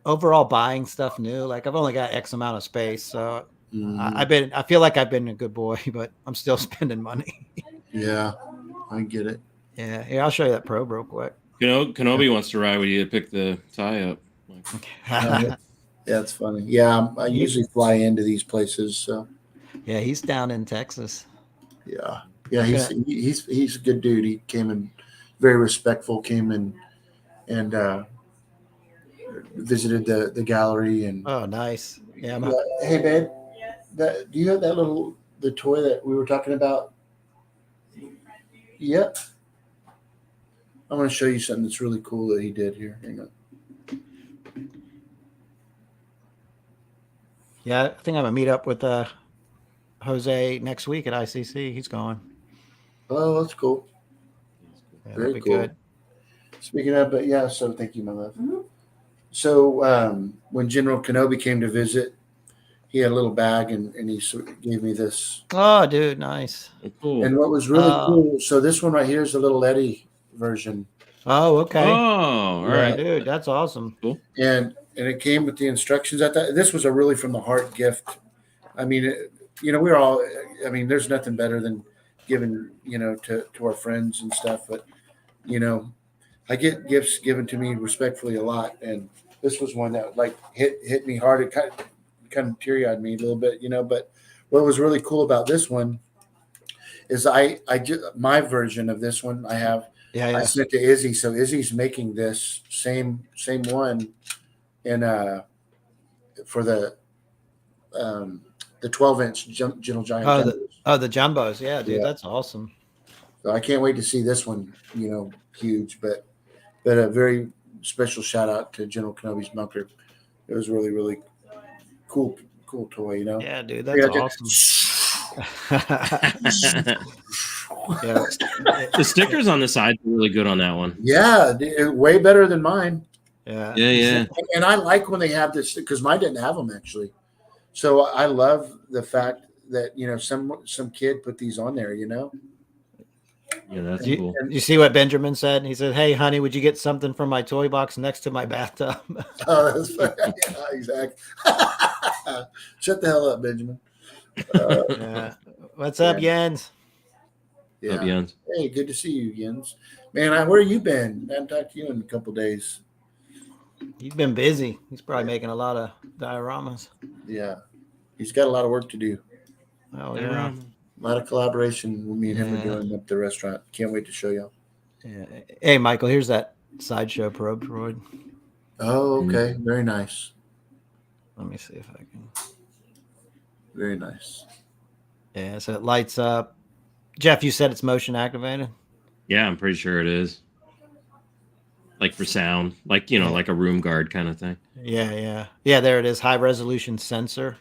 overall, buying stuff new, like I've only got X amount of space, so I feel like I've been a good boy, but I'm still spending money. Yeah, I get it. Yeah, I'll show you that probe real quick. Kenobi wants to ride with you to pick the tie up. Yeah, it's funny. Yeah, I usually fly into these places. So yeah, he's down in Texas. Yeah, he's a good dude. He came in very respectful. Came in and visited the gallery and. Oh, nice. Yeah. Hey, babe. Do you have the toy that we were talking about? Yep. I'm going to show you something that's really cool that he did here. Hang on. Yeah, I think I'm gonna meet up with Jose next week at ICC. He's going. Oh, that's cool. Yeah, very cool. Good. Speaking of, but yeah, so thank you, my love. Mm-hmm. So when General Kenobi came to visit, he had a little bag and he gave me this. Oh, dude, nice. Cool. And what was really cool, so this one right here is the little Eddie version. Oh, okay. Oh, all right, dude, that's awesome. Cool. And it came with the instructions. I thought this was a really from the heart gift. I mean, we're all. I mean, there's nothing better than giving, to our friends and stuff. But, I get gifts given to me respectfully a lot, and this was one that like hit me hard. It kind of teary-eyed me a little bit, But what was really cool about this one is my version of this one I have. Yeah. I sent to Izzy, so Izzy's making this same one, and for the 12-inch Gentle Giant. The jumbos, yeah, dude, that's awesome. So I can't wait to see this one. Huge, but a very special shout out to General Kenobi's bunker. It was really, really cool toy. Yeah, dude, that's awesome. The stickers on the side are really good on that one. Yeah, way better than mine. Yeah. Yeah. And I like when they have this because mine didn't have them actually. So I love the fact that some kid put these on there. Yeah, that's You, cool. you see what Benjamin said? He said, "Hey, honey, would you get something from my toy box next to my bathtub?" Oh, that's funny. Yeah, exactly. Shut the hell up, Benjamin. Yeah. What's up, Jens? Yeah. Up, Jens. Hey, good to see you, Jens. Man, where you been? I haven't talked to you in a couple days. He's been busy. He's probably making a lot of dioramas. Yeah. He's got a lot of work to do. Oh yeah. A lot of collaboration me and him are doing up the restaurant. Can't wait to show you. Yeah. Hey, Michael, here's that sideshow probe droid. Oh, okay. Very nice. Let me see if I can. Very nice. Yeah, so it lights up. Jeff, you said it's motion activated? Yeah, I'm pretty sure it is. Like for sound, like like a room guard kind of thing. Yeah. There it is. High resolution sensor.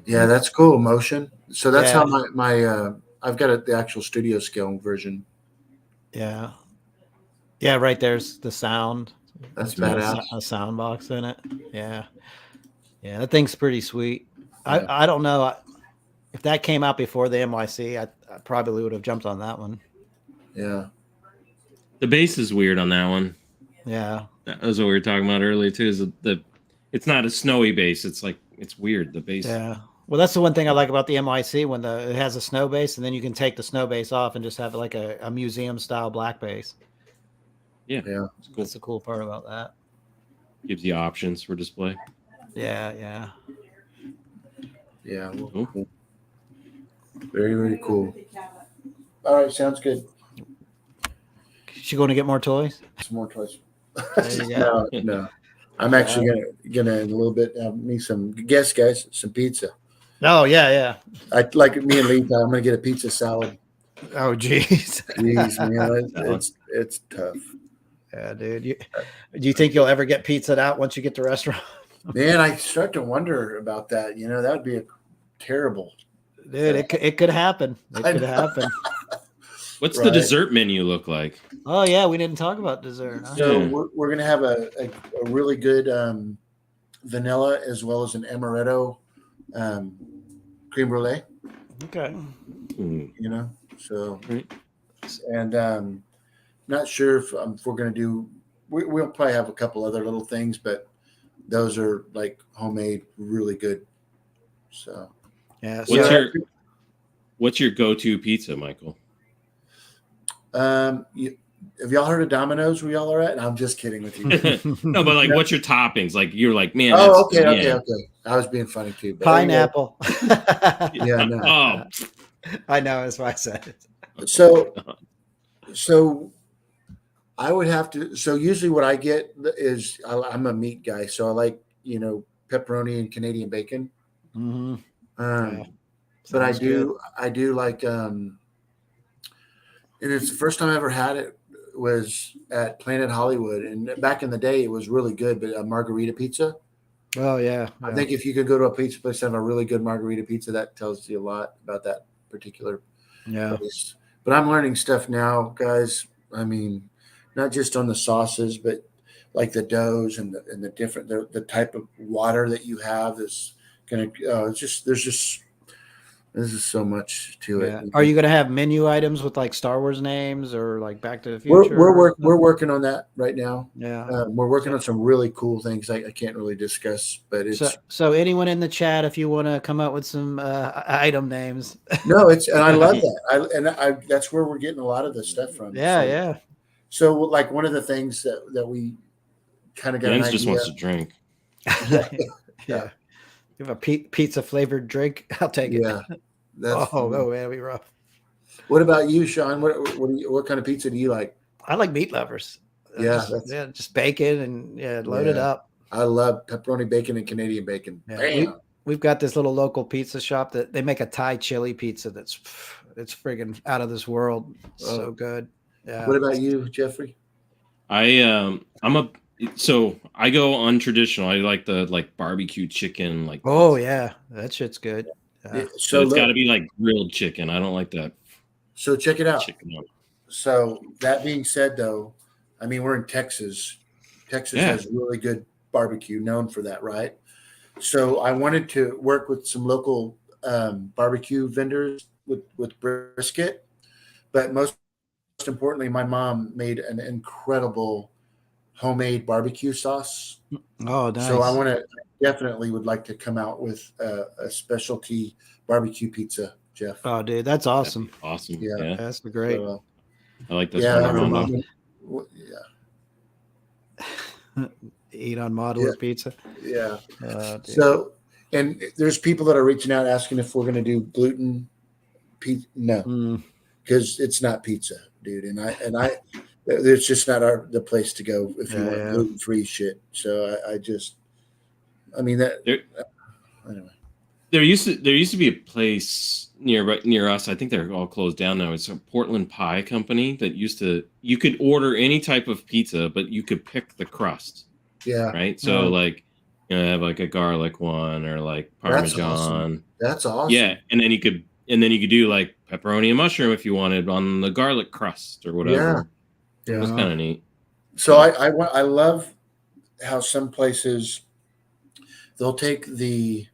Yeah, that's cool. Motion. So that's Yeah. how my I've got the actual studio scale version. Yeah. Yeah, right there's the sound. That's It's got badass. a sound box in it. Yeah. Yeah, that thing's pretty sweet. Yeah. I don't know if that came out before the NYC, I probably would have jumped on that one. Yeah. The base is weird on that one. Yeah. That was what we were talking about earlier too. Is it's not a snowy base. It's like it's weird. The base. Yeah. Well, that's the one thing I like about the MIC when it has a snow base, and then you can take the snow base off and just have like a museum style black base. Yeah. It's cool. That's the cool part about that. Gives you options for display. Yeah. Yeah. Well, cool. Very, very cool. All right, sounds good. She going to get more toys? Some more toys. There you go. No. I'm actually gonna in a little bit have me some guess, guys, some pizza. Oh yeah. I like me and Lee. I'm gonna get a pizza salad. Oh geez. Jeez, man, it's tough. Yeah, dude. Do you think you'll ever get pizza out once you get to the restaurant? Man, I start to wonder about that. That would be terrible. Dude, it could happen. It could happen. What's the dessert menu look like? Oh yeah, we didn't talk about dessert. Huh? So we're gonna have a really good vanilla as well as an amaretto cream brulee. Okay. So and not sure if we're gonna do. We'll probably have a couple other little things, but those are like homemade, really good. So yeah. What's your go-to pizza, Michael? Have y'all heard of Domino's where y'all are at? I'm just kidding with you. No, but like, what's your toppings? Like, you're like, man. Oh, okay. I was being funny too. Pineapple. Yeah, no. Oh, I know. That's why I said it. So I would have to. So usually, what I get is I'm a meat guy, so I like pepperoni and Canadian bacon. Mm-hmm. But I do like and it's the first time I ever had it was at Planet Hollywood, and back in the day it was really good. But a margarita pizza. Oh yeah. I think if you could go to a pizza place and have a really good margarita pizza, that tells you a lot about that particular place. But I'm learning stuff now, guys. I mean, not just on the sauces, but like the doughs and the different the type of water that you have is gonna. There's just so much to it. Are you going to have menu items with like Star Wars names or like Back to the Future? We're working on that right now. Yeah, we're working on some really cool things I can't really discuss, but it's so anyone in the chat, if you want to come up with some item names. No, and I love that. That's where we're getting a lot of the stuff from. Yeah. So like one of the things that we kind of got. Jens just wants to drink. Yeah. You have a pizza flavored drink? I'll take it. Yeah. That'd be rough. What about you, Sean? What kind of pizza do you like? I like meat lovers. Just bacon and load it up. I love pepperoni bacon and Canadian bacon. Yeah, we've got this little local pizza shop that they make a Thai chili pizza it's friggin' out of this world. So good. Yeah. What about you, Jeffrey? So I go untraditional. I like the barbecue chicken. That shit's good. So it's got to be like grilled chicken. I don't like that. So check it out. Chicken. So that being said, though, I mean we're in Texas. Texas has really good barbecue, known for that, right? So I wanted to work with some local barbecue vendors with brisket, but most importantly, my mom made an incredible homemade barbecue sauce. Oh, So I nice. definitely would like to come out with a specialty barbecue pizza, Jeff. Oh, dude, that's That'd awesome. be awesome. Yeah. Yeah. That's great. So, I like this yeah, one. Eat on modular pizza. Yeah. Dude. So, and there's people that are reaching out asking if we're going to do gluten pizza. No, because it's not pizza, dude. And I, it's just not the place to go if you want gluten free shit. So I mean that. Anyway. There used to be a place near us. I think they're all closed down now. It's a Portland Pie Company that you could order any type of pizza, but you could pick the crust. Yeah. Right. So like, have like a garlic one or like Parmesan. That's awesome. Yeah, and then you could do like pepperoni and mushroom if you wanted on the garlic crust or whatever. Yeah. It was kind of neat. So I love how some places they'll take the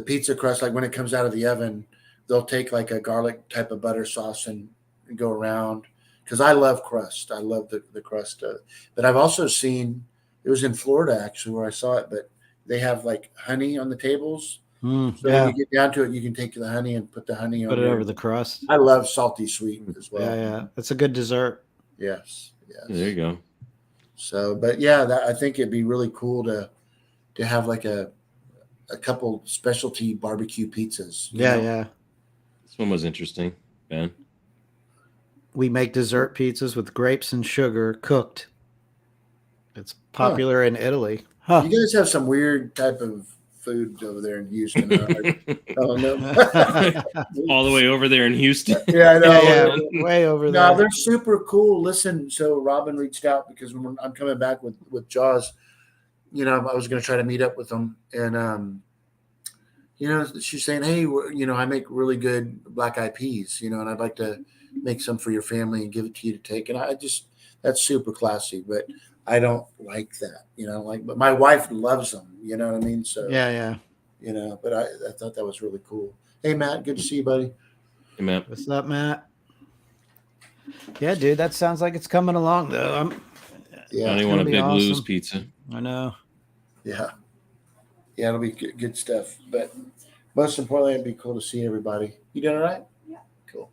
pizza crust, like when it comes out of the oven, they'll take like a garlic type of butter sauce and go around. Because I love crust. I love the crust. But I've also seen, it was in Florida actually where I saw it, but they have like honey on the tables. So when you get down to it, you can take the honey and put the honey on it over the crust. I love salty sweet as well. Yeah. That's a good dessert. Yes. There you go. So, but yeah, I think it'd be really cool to have like a couple specialty barbecue pizzas. Yeah. This one was interesting, Ben. We make dessert pizzas with grapes and sugar cooked. It's popular in Italy. You guys have some weird type of food over there in Houston. Oh no! All the way over there in Houston. Yeah, I know. Yeah, way over there. No, they're super cool. Listen, so Robin reached out because when I'm coming back with Jaws, I was going to try to meet up with them, and she's saying, hey, I make really good black eyed peas, and I'd like to make some for your family and give it to you to take. And that's super classy, but I don't like that, but my wife loves them, you know what I mean? So yeah. But I thought that was really cool. Hey, Matt, good to see you, buddy. Hey, Matt. What's up, Matt? Yeah, dude, that sounds like it's coming along though. I don't want a Big Lou's pizza. I know. Yeah, it'll be good stuff. But most importantly, it'd be cool to see everybody. You doing all right? Yeah. Cool.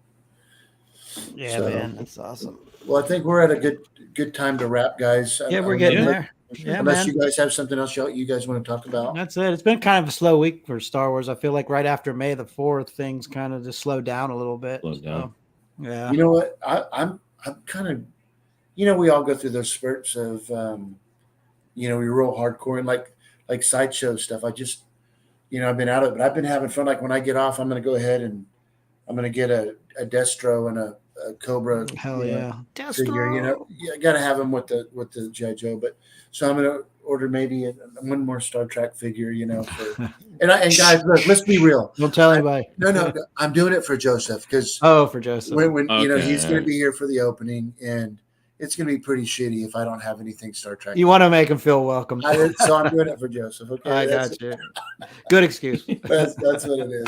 Yeah, man, that's awesome. Well, I think we're at a good time to wrap, guys. Yeah, we're getting there. Yeah, unless you guys have something else you guys want to talk about. That's it. It's been kind of a slow week for Star Wars. I feel like right after May the 4th, things kind of just slowed down a little bit. Yeah. You know what? I'm kind of, we all go through those spurts of, we're real hardcore and like sideshow stuff. I just, I've been out of it, but I've been having fun. Like when I get off, I'm going to go ahead and I'm going to get a Destro and a Cobra. Hell yeah. Destro. Figure, I got to have them with the G.I. Joe. But so I'm going to order maybe one more Star Trek figure, and guys, look, let's be real. Don't tell anybody. No, I'm doing it for Joseph because for Joseph. When he's going to be here for the opening, and it's going to be pretty shitty if I don't have anything Star Trek. You want to make him feel welcome. So I'm doing it for Joseph. Okay, I got you. Good excuse. That's what it is.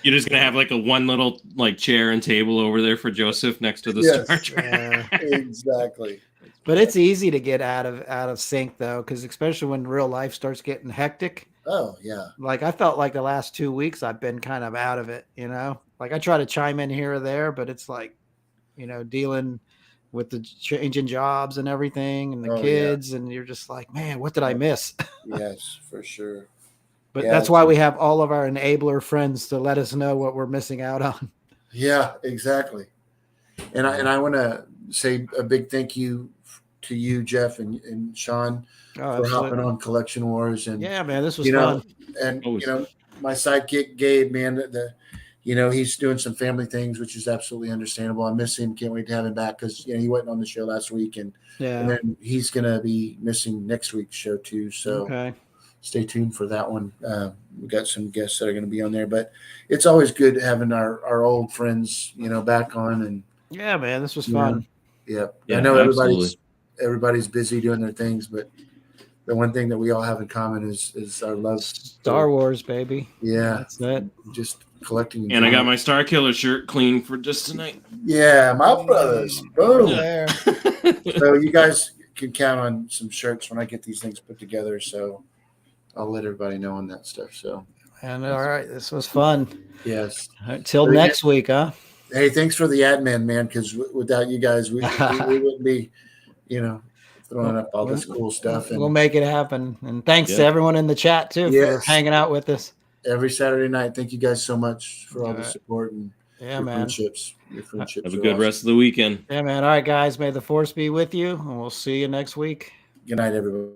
You're just gonna have like a one little chair and table over there for Joseph next to the Star Trek. Exactly. But it's easy to get out of sync though, because especially when real life starts getting hectic. Oh yeah. Like I felt like the last 2 weeks I've been kind of out of it. Like I try to chime in here or there, but it's like, dealing with the changing jobs and everything and the kids, and you're just like, man, what did I miss? Yes, for sure. But that's why we have all of our enabler friends to let us know what we're missing out on. Yeah, exactly. And I want to say a big thank you to you, Jeff and Sean, for hopping on Collection Wars. And yeah, man, this was fun. And my sidekick Gabe, man, he's doing some family things, which is absolutely understandable. I miss him. Can't wait to have him back because he wasn't on the show last week, and then he's gonna be missing next week's show too. So stay tuned for that one. We got some guests that are going to be on there, but it's always good having our old friends, back on. And yeah, man, this was fun. Yeah, I know everybody's everybody's busy doing their things, but the one thing that we all have in common is our love. Star Wars, baby. Yeah, That's it. Just collecting. And I got my Star Killer shirt clean for just tonight. Yeah, my brothers. Boom. There. So you guys can count on some shirts when I get these things put together. So I'll let everybody know on that stuff. So. And all right, this was fun. Yes. Until next week, huh? Hey, thanks for the admin, man. Because without you guys, we wouldn't be, throwing up all this cool stuff. And we'll make it happen. And thanks to everyone in the chat too for hanging out with us every Saturday night. Thank you guys so much for all the support and man. friendships. Your friendships. Have a good rest of the weekend. Yeah, man. All right, guys. May the force be with you, and we'll see you next week. Good night, everybody.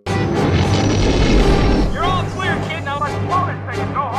You're all clear, kid. Now let's blow this thing. Go.